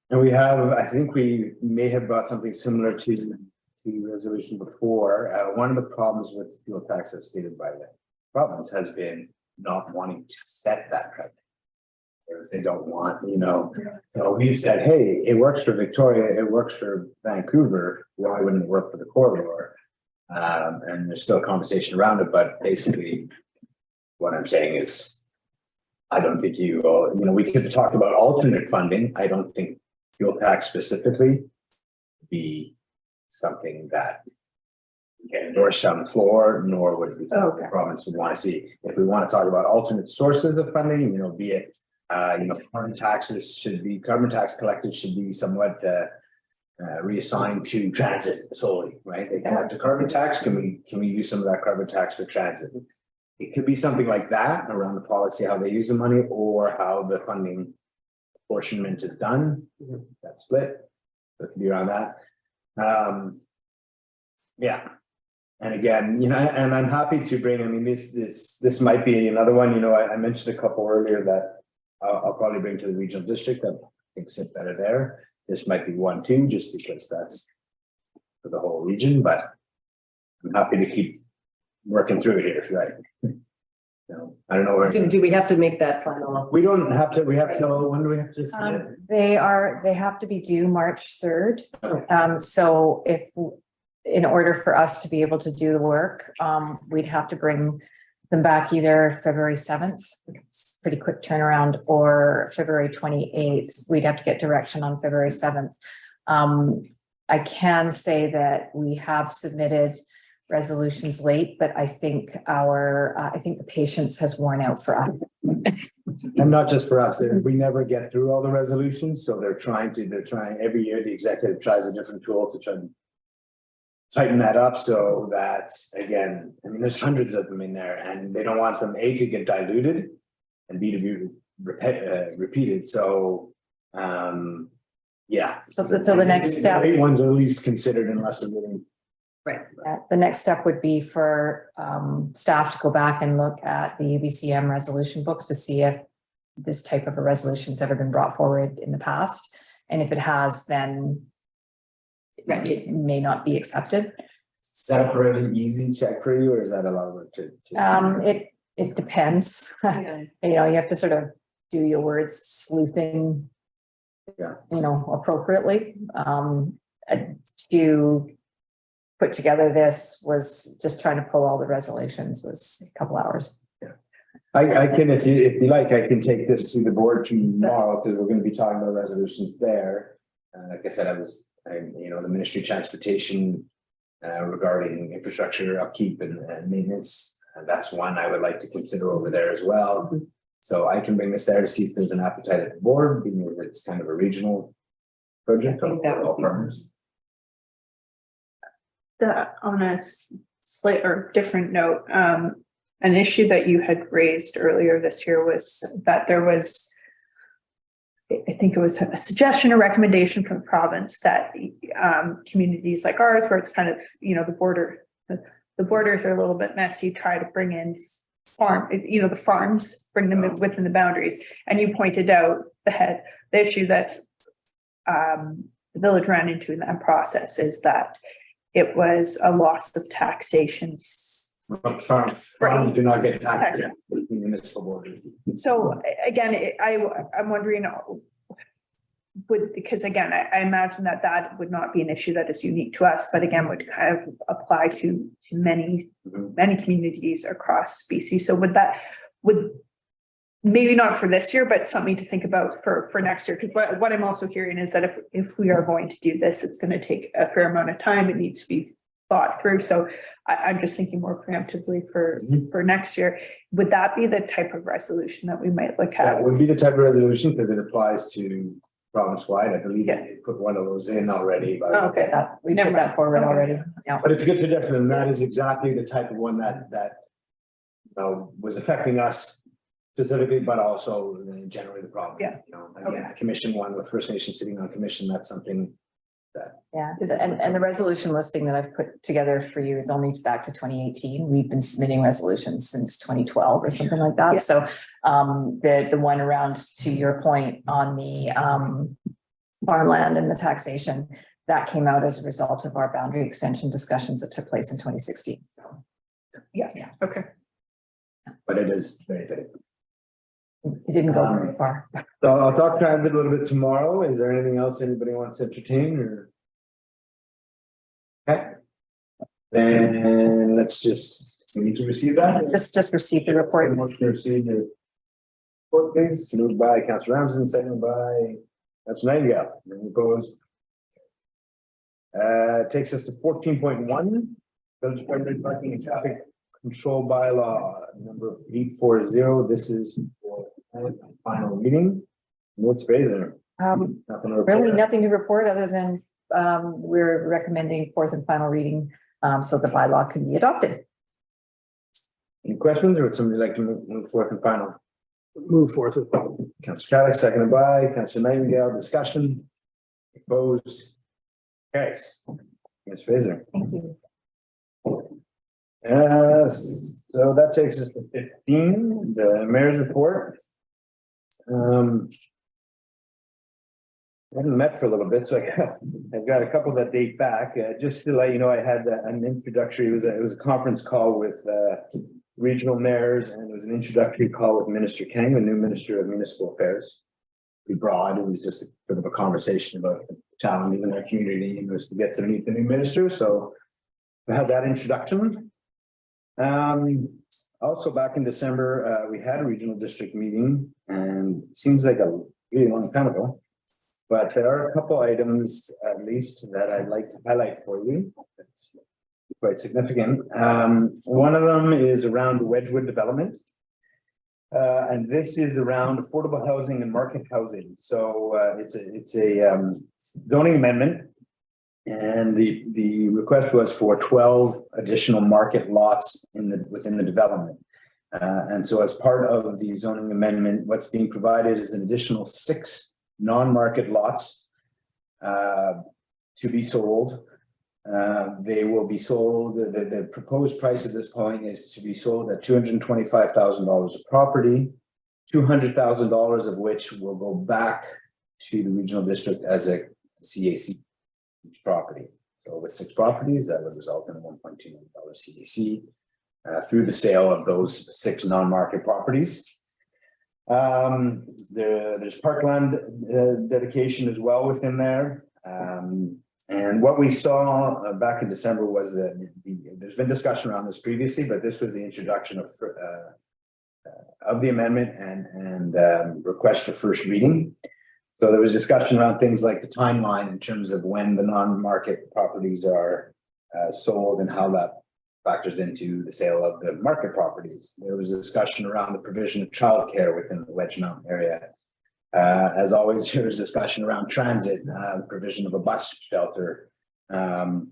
And we have, I think we may have brought something similar to resolution before. One of the problems with fuel tax as stated by the province has been not wanting to set that price. They don't want, you know, so we've said, hey, it works for Victoria, it works for Vancouver, why wouldn't it work for the corridor? And there's still a conversation around it, but basically what I'm saying is, I don't think you know, we could talk about alternate funding. I don't think fuel tax specifically be something that get endorsed on the floor, nor would it be something the province would want to see. If we want to talk about alternate sources of funding, you know, be it you know, carbon tax collected should be somewhat reassigned to transit solely, right? They collect a carbon tax. Can we use some of that carbon tax for transit? It could be something like that around the policy, how they use the money or how the funding apportionment is done. That split. So it could be around that. Yeah. And again, you know, and I'm happy to bring, I mean, this might be another one, you know, I mentioned a couple earlier that I'll probably bring to the regional district that thinks it better there. This might be one too, just because that's for the whole region, but I'm happy to keep working through it here if you like. So, I don't know where. Do we have to make that final? We don't have to, we have till, when do we have to submit? They have to be due March 3rd. So in order for us to be able to do the work, we'd have to bring them back either February 7th, it's pretty quick turnaround, or February 28th. We'd have to get direction on February 7th. I can say that we have submitted resolutions late, but I think the patience has worn out for us. And not just for us, we never get through all the resolutions, so they're trying every year, the executive tries a different tool to try and tighten that up so that, again, I mean, there's hundreds of them in there and they don't want them A to get diluted and B to be repeated, so, yeah. So the next step. Great ones are least considered unless they're really. Right. The next step would be for staff to go back and look at the UBCM resolution books to see if this type of a resolution has ever been brought forward in the past. And if it has, then it may not be accepted. Is that a pretty easy check for you, or is that a lot of work to? It depends. You know, you have to sort of do your words sleuthing. Yeah. You know, appropriately. To put together this was just trying to pull all the resolutions was a couple hours. I can, if you like, I can take this to the board tomorrow, because we're gonna be talking about resolutions there. Like I said, the Ministry of Transportation regarding infrastructure upkeep and maintenance. That's one I would like to consider over there as well. So I can bring this there to see if there's an appetite at the board, being that it's kind of a regional project. I think that would all be- partners. On a slight or different note, an issue that you had raised earlier this year was that there was, I think it was a suggestion or recommendation from the province that communities like ours, where it's kind of, you know, the borders are a little bit messy, try to bring in the farms, bring them in within the boundaries. And you pointed out the issue that the village ran into in that process is that it was a loss of taxation. Farms do not get taxed at the municipal borders. So again, I'm wondering, because again, I imagine that would not be an issue that is unique to us, but again, would kind of apply to many communities across BC. So would maybe not for this year, but something to think about for next year. Because what I'm also hearing is that if we are going to do this, it's going to take a fair amount of time. It needs to be thought through. So I'm just thinking more preemptively for next year. Would that be the type of resolution that we might look at? That would be the type of resolution, because it applies to province-wide. I believe Yeah. they put one of those in already. But Oh, okay. We put that forward already. Yeah. But it's a good suggestion, and that is exactly the type of one that was affecting us specifically, but also generally the problem. Yeah. Again, the commission one with First Nation sitting on commission, that's something Yeah, and the resolution listing that I've put together for you is only back to 2018. We've been submitting resolutions since 2012 or something like that. Yeah. So the one around, to your point, on the farmland and the taxation, that came out as a result of our boundary extension discussions that took place in 2016. So Yes, Yeah. okay. but it is very big. it didn't go very far. So I'll talk transit a little bit tomorrow. Is there anything else anybody wants to entertain or? Okay. Then let's we need to receive that. Just received the report. Motion to receive the report, please. Moved by Councillor Ramsden, seconded by Councillor Nightingale. Any opposed? Takes us to 14.1. Village primary parking and traffic control bylaw number 840. This is for final reading. What's Fraser? Nothing to report. Really nothing to report other than we're recommending fourth and final reading so the bylaw can be adopted. Any questions, or would somebody like to move forth and final? Move forth with Councillor Caddick, seconded by Councillor Nightingale. Discussion. Opposed. Carries. Ms. Fraser. Thank you. So that takes us to 15, the mayor's report. I haven't met for a little bit, so I've got a couple that date back. Just to let you know, I had an introductory. It was a conference call with regional mayors, and it was an introductory call with Minister Kang, the new Minister of Municipal Affairs. Pretty broad. It was just a bit of a conversation about the challenges in our community, and it was to get to meet the new minister. So I had that introduction. Also back in December, we had a regional district meeting, and it seems like a really long time ago. But there are a couple items, at least, that I'd like to highlight for you. It's quite significant. One of them is around Wedgwood development. And this is around affordable housing and market housing. So it's a zoning amendment. And the request was for 12 additional market lots within the development. And so as part of the zoning amendment, what's being provided is an additional 6 non-market lots to be sold. They will be sold, the proposed price at this point is to be sold at $225,000 a property, $200,000 of which will go back to the regional district as a CAC each property. So with 6 properties, that would result in a $1.2 million CAC through the sale of those 6 non-market properties. There's parkland dedication as well within there. And what we saw back in December was that there's been discussion around this previously, but this was the introduction of the amendment and request for first reading. So there was discussion around things like the timeline in terms of when the non-market properties are sold and how that factors into the sale of the market properties. There was a discussion around the provision of childcare within the Wedge Mountain area. As always, there was discussion around transit, the provision of a bus shelter. And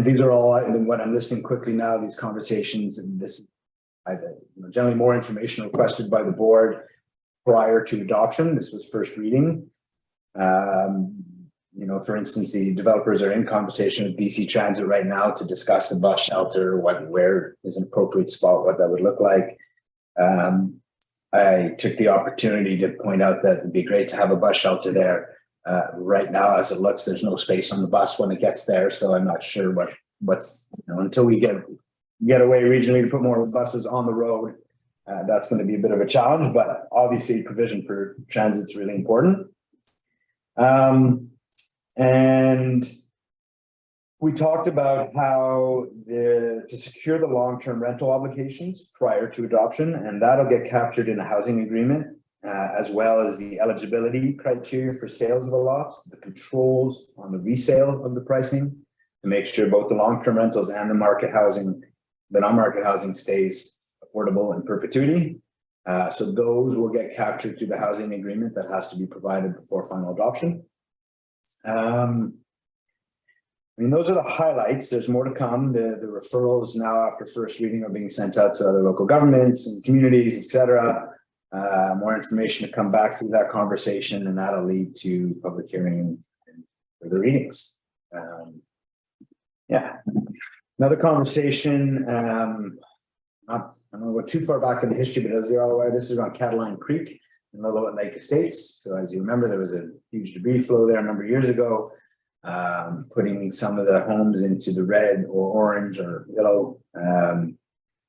these are all what I'm listing quickly now, these conversations, and this generally more information requested by the board prior to adoption. This was first reading. For instance, the developers are in conversation with BC Transit right now to discuss the bus shelter, where is an appropriate spot, what that would look like. I took the opportunity to point out that it'd be great to have a bus shelter there. Right now, as it looks, there's no space on the bus when it gets there, so I'm not sure what's until we get away regionally to put more buses on the road. That's going to be a bit of a challenge, but obviously provision for transit is really important. And we talked about how to secure the long-term rental obligations prior to adoption, and that'll get captured in a housing agreement, as well as the eligibility criteria for sales of the lots, the controls on the resale of the pricing to make sure both the long-term rentals and the non-market housing stays affordable in perpetuity. So those will get captured through the housing agreement that has to be provided before final adoption. Those are the highlights. There's more to come. The referrals now after first reading are being sent out to other local governments and communities, etc. More information to come back through that conversation, and that'll lead to public hearing and further readings. Another conversation. I don't know, go too far back in the history, but as you're all aware, this is on Cataline Creek in Lillooet Lake Estates. So as you remember, there was a huge debris flow there a number of years ago, putting some of the homes into the red or orange or yellow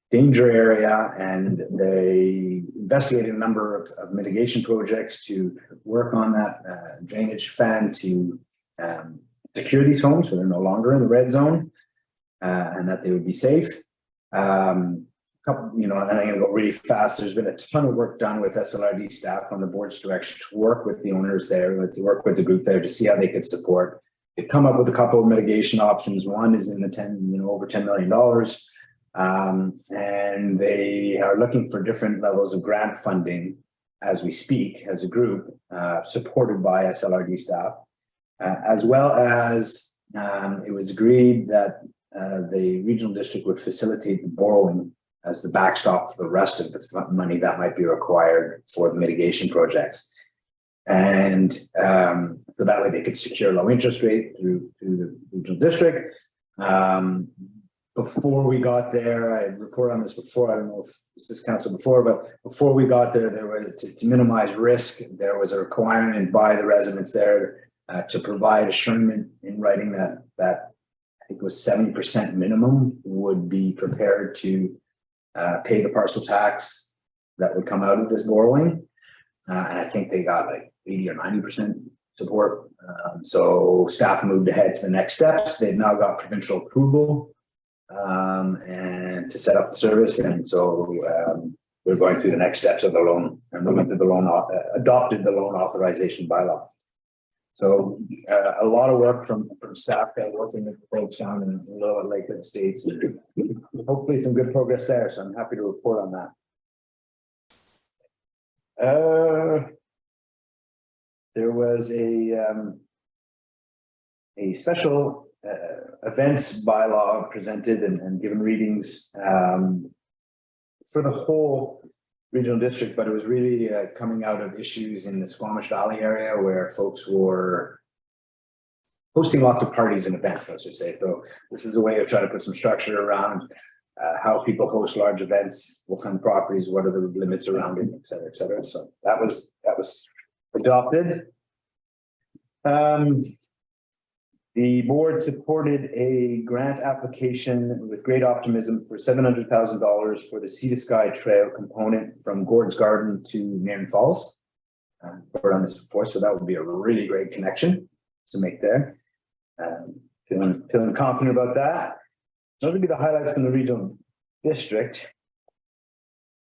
danger area, and they investigated a number of mitigation projects to work on that drainage fan to secure these homes so they're no longer in the red zone, and that they would be safe. And I'm going to go really fast. There's been a ton of work done with SLRD staff on the board's direction to work with the owners there, to work with the group there to see how they could support. They've come up with a couple of mitigation options. One is in the over $10 million. And they are looking for different levels of grant funding as we speak, as a group, supported by SLRD staff, as well as it was agreed that the regional district would facilitate the borrowing as the backstop for the rest of the money that might be required for the mitigation projects. And so that way they could secure low interest rate through the regional district. Before we got there, I reported on this before, I don't know if it's this council before, but before we got there, there was to minimize risk, there was a requirement by the residents there to provide assurance in writing that I think it was 70% minimum would be prepared to pay the parcel tax that would come out of this borrowing. And I think they got like 80 or 90% support. So staff moved ahead to the next steps. They've now got provincial approval and to set up the service. And so we're going through the next steps of the loan and moving to the loan, adopted the loan authorization bylaw. So a lot of work from staff that working with the folks down in Lillooet Lake Estates. Hopefully some good progress there. So I'm happy to report on that. There was a special events bylaw presented and given readings for the whole regional district, but it was really coming out of issues in the Squamish Valley area where folks were hosting lots of parties and events, let's just say. So this is a way of trying to put some structure around how people host large events, what kind of properties, what are the limits around it, et cetera, et cetera. So that was adopted. The board supported a grant application with great optimism for $700,000 for the Sea to Sky Trail component from Gord's Garden to Nairn Falls. We've done this before, so that would be a really great connection to make there. Feeling confident about that. Those would be the highlights from the regional district.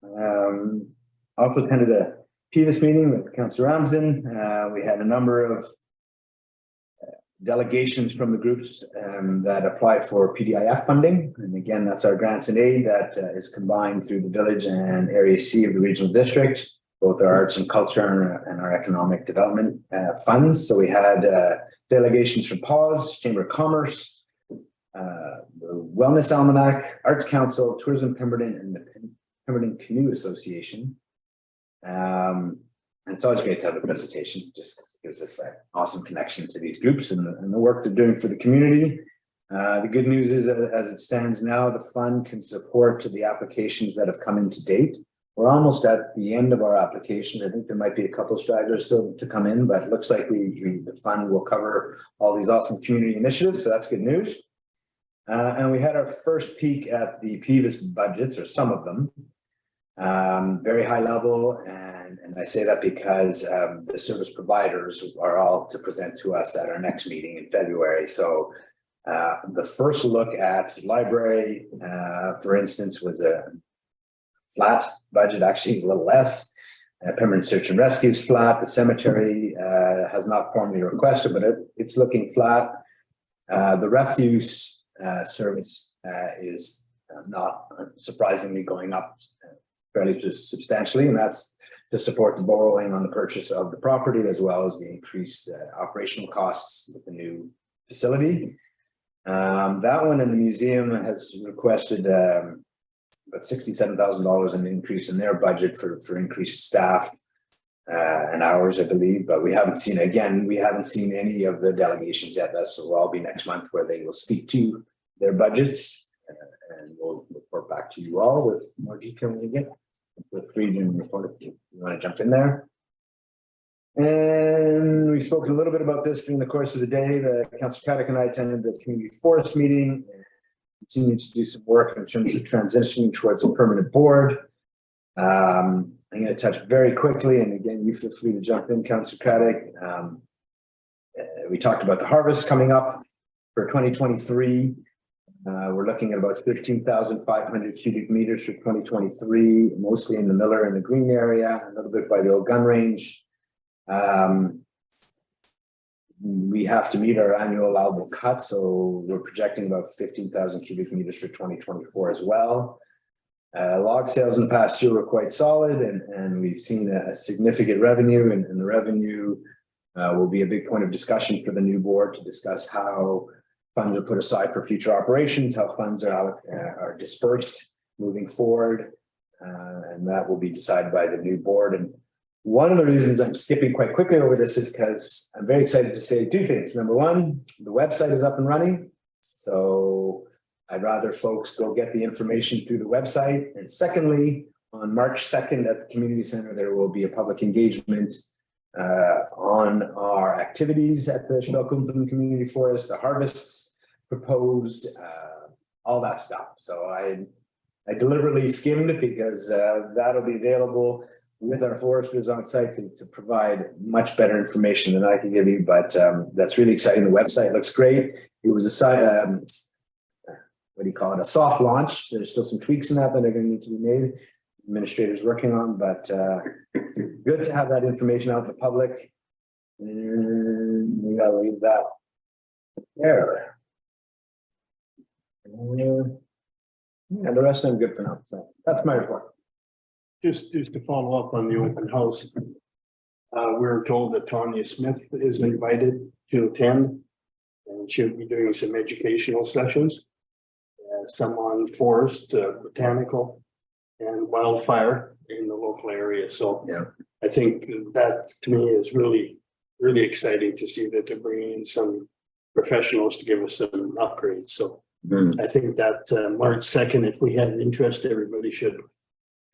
Also attended a PVIS meeting with Councillor Ramsden. We had a number of delegations from the groups that apply for PDIF funding. And again, that's our grants and aid that is combined through the village and Area C of the regional district, both our arts and culture and our economic development funds. So we had delegations from PAWS, Chamber of Commerce, the Wellness Almanac, Arts Council, Tourism Pemberton, and the Pemberton Canoe Association. And it's always great to have a presentation, just gives us an awesome connection to these groups and the work they're doing for the community. The good news is that as it stands now, the fund can support the applications that have come in to date. We're almost at the end of our application. I think there might be a couple of stragglers still to come in, but it looks like the fund will cover all these awesome community initiatives, so that's good news. And we had our first peek at the PVIS budgets, or some of them. Very high level, and I say that because the service providers are all to present to us at our next meeting in February. So the first look at library, for instance, was a flat budget, actually a little less. Pemberton Search and Rescue is flat. The cemetery has not formally requested, but it's looking flat. The refuse service is not surprisingly going up fairly substantially, and that's to support the borrowing on the purchase of the property as well as the increased operational costs with the new facility. That one in the museum has requested about $67,000 in increase in their budget for increased staff and hours, I believe, but we haven't seen any of the delegations yet. That will all be next month where they will speak to their budgets, and we'll report back to you all with more detail when we get with region report. If you want to jump in there. And we spoke a little bit about this during the course of the day. Councillor Craddock and I attended the community forest meeting and continued to do some work in terms of transitioning towards a permanent board. I'm going to touch very quickly, and again, you feel free to jump in, Councillor Craddock. We talked about the harvest coming up for 2023. We're looking at about 13,500 cubic meters for 2023, mostly in the Miller and the Green area, a little bit by the old gun range. We have to meet our annual allowable cut, so we're projecting about 15,000 cubic meters for 2024 as well. Log sales in the past year were quite solid, and we've seen a significant revenue, and the revenue will be a big point of discussion for the new board to discuss how funds are put aside for future operations, how funds are dispersed moving forward, and that will be decided by the new board. And one of the reasons I'm skipping quite quickly over this is because I'm very excited to say two things. Number one, the website is up and running, so I'd rather folks go get the information through the website. And secondly, on March 2nd at the community center, there will be a public engagement on our activities at the Schmelkumpen Community Forest, the harvests proposed, all that stuff. So I deliberately skimmed it because that'll be available with our foresters on site to provide much better information than I can give you. But that's really exciting. The website looks great. It was a a soft launch. There's still some tweaks in that are going to need to be made. Administrators working on, but good to have that information out in the public. And we gotta leave that there. And the rest I'm good for now. So that's my report. Just to follow up on the open house. We were told that Tanya Smith is invited to attend. And she'll be doing some educational sessions. Some on forest, botanical and wildfire in the local area. So Yeah. I think that to me is really, really exciting to see that they're bringing in some professionals to give us some upgrades. So I think that March 2nd, if we had an interest, everybody should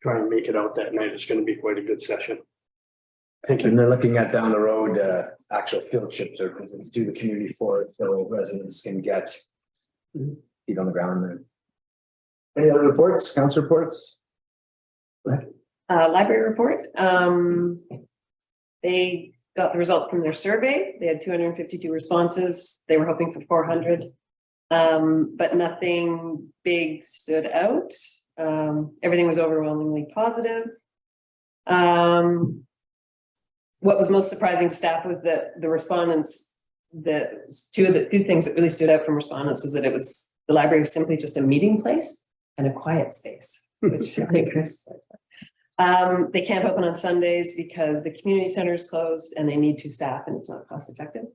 try and make it out that night. It's going to be quite a good session. And they're looking at down the road, actual field trip services to the community forest, so residents can get feet on the ground there. Any other reports, council reports? Library report. They got the results from their survey. They had 252 responses. They were hoping for 400. But nothing big stood out. Everything was overwhelmingly positive. What was most surprising, staff, was that the respondents, the two things that really stood out from respondents was that the library was simply just a meeting place and a quiet space, which I think is. They can't open on Sundays because the community center is closed and they need 2 staff and it's not cost effective.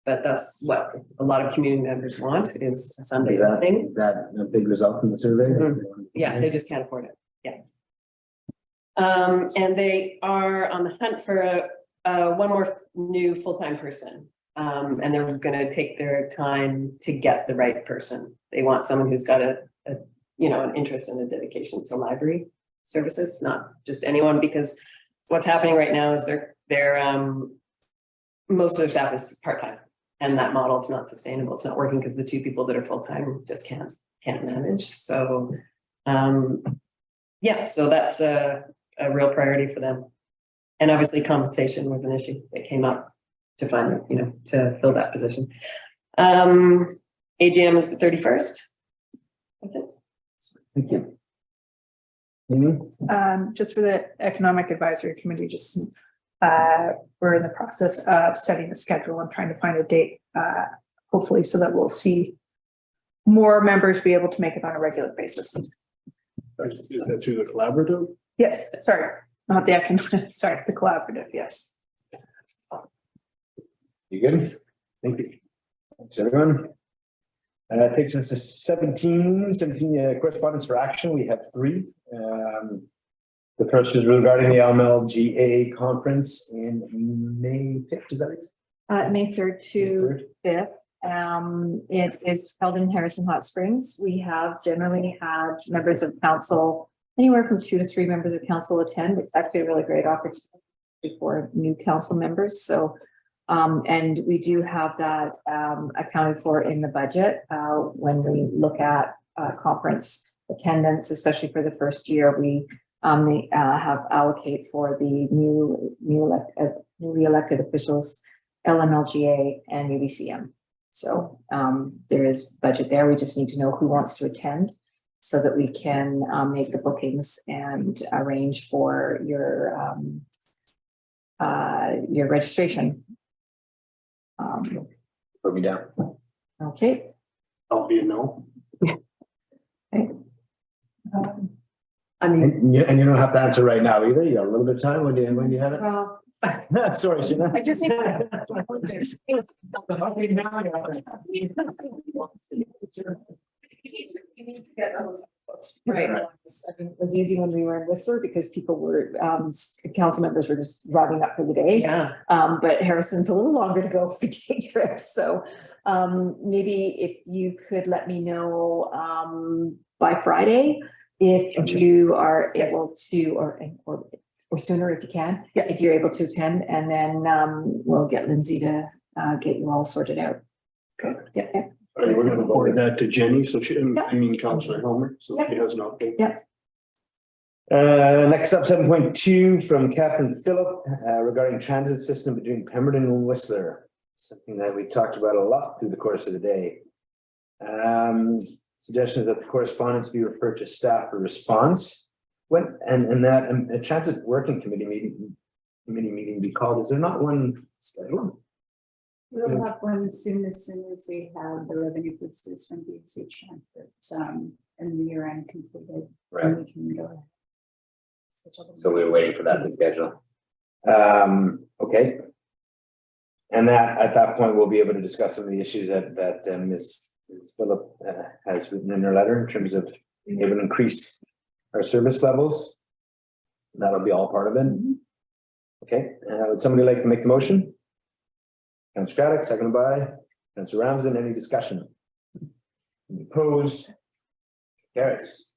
But that's what a lot of community members want, is a Sunday thing. That a big result from the survey? Yeah, they just can't afford it. Yeah. And they are on the hunt for one more new full-time person. And they're gonna take their time to get the right person. They want someone who's got an interest and a dedication to library services, not just anyone, because what's happening right now is they're most of their staff is part-time. And that model is not sustainable. It's not working because the 2 people that are full-time just can't manage. So yeah, so that's a real priority for them. And obviously compensation was an issue that came up to find, to fill that position. AGM is the 31st. That's it. Thank you. Amy? Just for the Economic Advisory Committee, we're in the process of setting the schedule and trying to find a date, hopefully, so that we'll see more members be able to make it on a regular basis. Is that through the collaborative? Yes, sorry, not the economic, sorry, the collaborative, yes. You good? Thank you. Thanks, everyone. Takes us to 17 correspondence for action. We have 3. The first is regarding the LMLGA conference in May 5th, is that right? May 3rd to 5th. It is held in Harrison Hot Springs. We have generally had members of council, anywhere from 2 to 3 members of council attend. It's actually a really great opportunity for new council members. So, and we do have that accounted for in the budget when we look at conference attendance, especially for the first year. We have allocate for the newly elected officials, LMLGA and UBCM. So there is budget there. We just need to know who wants to attend so that we can make the bookings and arrange for your registration. Put me down. Okay. I'll be a no. Okay. I mean, And you don't have to answer right now either. You got a little bit of time. When do you have it? Well, Sorry, Sheena. I just Right. It was easy when we were in Whistler because people were, council members were just driving up for the day. yeah. But Harrison's a little longer to go for day trips. So maybe if you could let me know by Friday, if you are able to, or sooner if you can, if you're able to attend, and then we'll get Lindsay to get you all sorted out. Okay. Yeah. We're going to forward that to Jenny. So Councillor Helmer. So she has an update. Yeah. Next up, 7.2 from Catherine Phillip regarding transit system between Pemberton and Whistler. Something that we talked about a lot through the course of the day. Suggestion that the correspondence be referred to staff for response. And that a transit working committee meeting be called. Is there not one scheduled? We'll have one as soon as we have the revenue business from BC transfers, and the year end completed. Right. And we can go. So we were waiting for that to schedule. Okay. And that, at that point, we'll be able to discuss some of the issues that Ms. Phillip has written in her letter in terms of being able to increase our service levels. That'll be all part of it. Okay, would somebody like to make the motion? Councillor Craddock, seconded by Councillor Ramsden. Any discussion? Any opposed? Carries.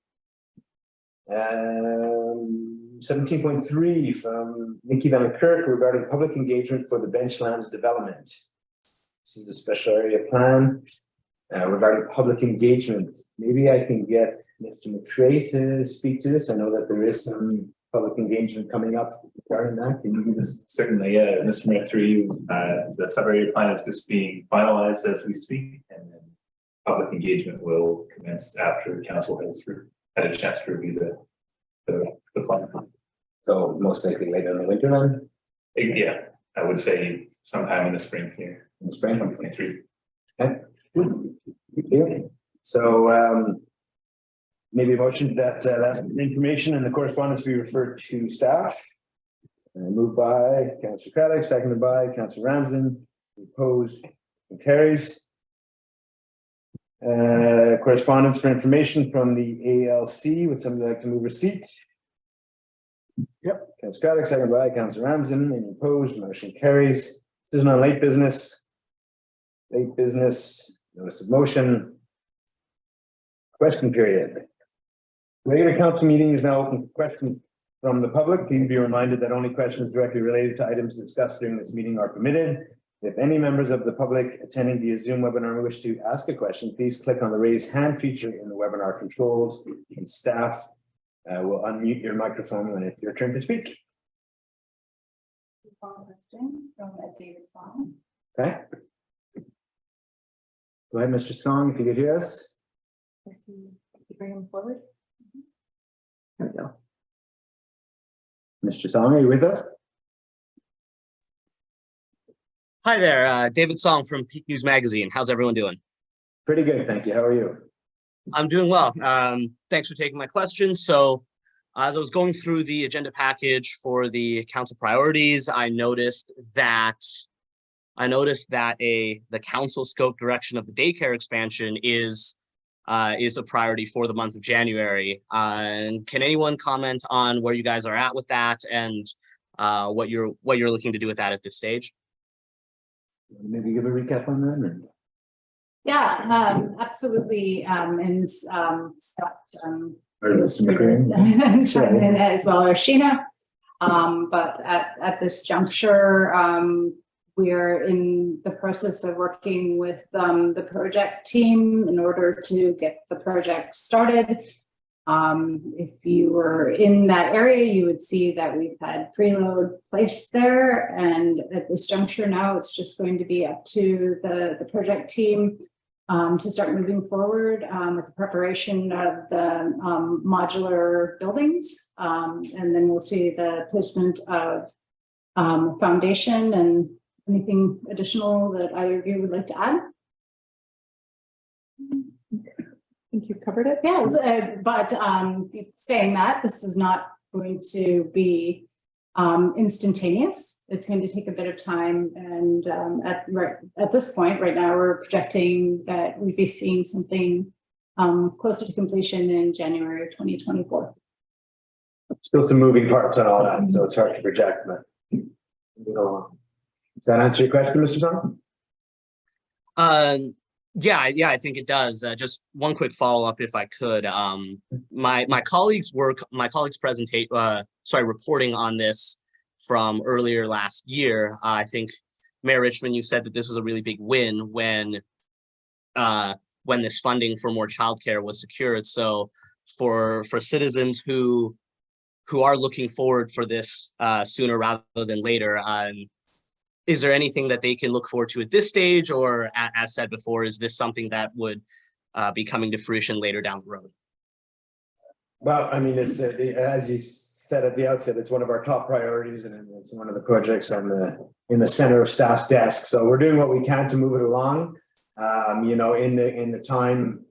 17.3 from Nikki Van Kirk regarding public engagement for the Benchlands development. This is a special area plan regarding public engagement. Maybe I can get Mr. McCray to speak to this. I know that there is some public engagement coming up regarding that. Can you give us? Certainly, yeah, Mr. Mayor, through you, the sub-area plan is just being finalized as we speak, and then public engagement will commence after council has had a chance to review the plan. So most likely later in the winter then? Yeah, I would say sometime in the spring here, In the spring? 2023. Okay. Yeah. So maybe a motion that that information and the correspondence be referred to staff. Moved by Councillor Craddock, seconded by Councillor Ramsden. Opposed and carries. Correspondence for information from the ALC. Would somebody like to move receipt? Yep. Councillor Craddock, seconded by Councillor Ramsden. Any opposed? Motion carries. This is on late business. Late business, notice of motion. Question period. Regular council meeting is now open for questions from the public. Please be reminded that only questions directly related to items discussed during this meeting are permitted. If any members of the public attending via Zoom webinar wish to ask a question, please click on the raise hand feature in the webinar controls, and staff will unmute your microphone when it's your turn to speak. Question from David Song. Okay. Go ahead, Mr. Song, if you could hear us. Bring him forward. There we go. Mr. Song, are you with us? Hi there, David Song from Peak News Magazine. How's everyone doing? Pretty good, thank you. How are you? I'm doing well. Thanks for taking my question. So as I was going through the agenda package for the council priorities, I noticed that the council scope direction of the daycare expansion is a priority for the month of January. And can anyone comment on where you guys are at with that and what you're looking to do with that at this stage? Maybe give a recap on that. Or? Yeah, absolutely. And Scott Or Mr. McCray. chime in as well, or Sheena. But at this juncture, we're in the process of working with the project team in order to get the project started. If you were in that area, you would see that we've had preload placed there. And at this juncture now, it's just going to be up to the project team to start moving forward with the preparation of the modular buildings. And then we'll see the placement of foundation and anything additional that either of you would like to add. I think you've covered it. Yes, but saying that, this is not going to be instantaneous. It's going to take a bit of time, and at this point, right now, we're projecting that we'd be seeing something closer to completion in January of 2024. Still some moving parts on all that, so it's hard to project, but does that answer your question, Mr. Song? Yeah, I think it does. Just one quick follow-up, if I could. My colleagues' reporting on this from earlier last year. I think Mayor Richmond, you said that this was a really big win when this funding for more childcare was secured. So for citizens who are looking forward for this sooner rather than later, is there anything that they can look forward to at this stage, or as said before, is this something that would be coming to fruition later down the road? Well, I mean, it's as you said at the outset, it's one of our top priorities, and it's one of the projects in the center of staff's desk. So we're doing what we can to move it along. In the time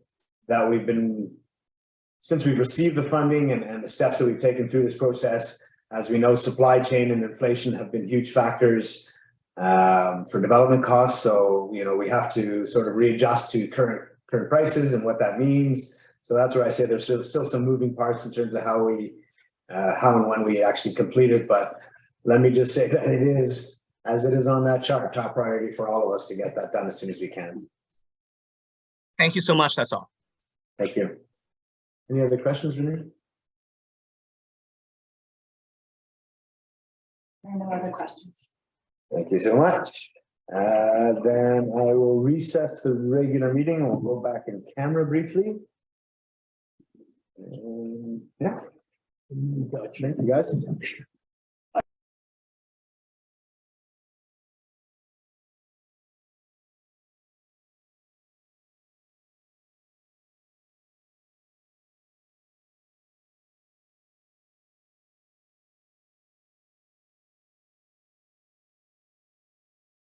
that we've been since we've received the funding and the steps that we've taken through this process, as we know, supply chain and inflation have been huge factors for development costs. So, you know, we have to sort of readjust to current prices and what that means. So that's where I say there's still some moving parts in terms of how and when we actually complete it. But let me just say that it is, as it is on that chart, top priority for all of us to get that done as soon as we can. Thank you so much. That's all. Thank you. Any other questions, Renee? No other questions. Thank you so much. Then I will recess the regular meeting. We'll go back in camera briefly. Yeah. Thank you, guys.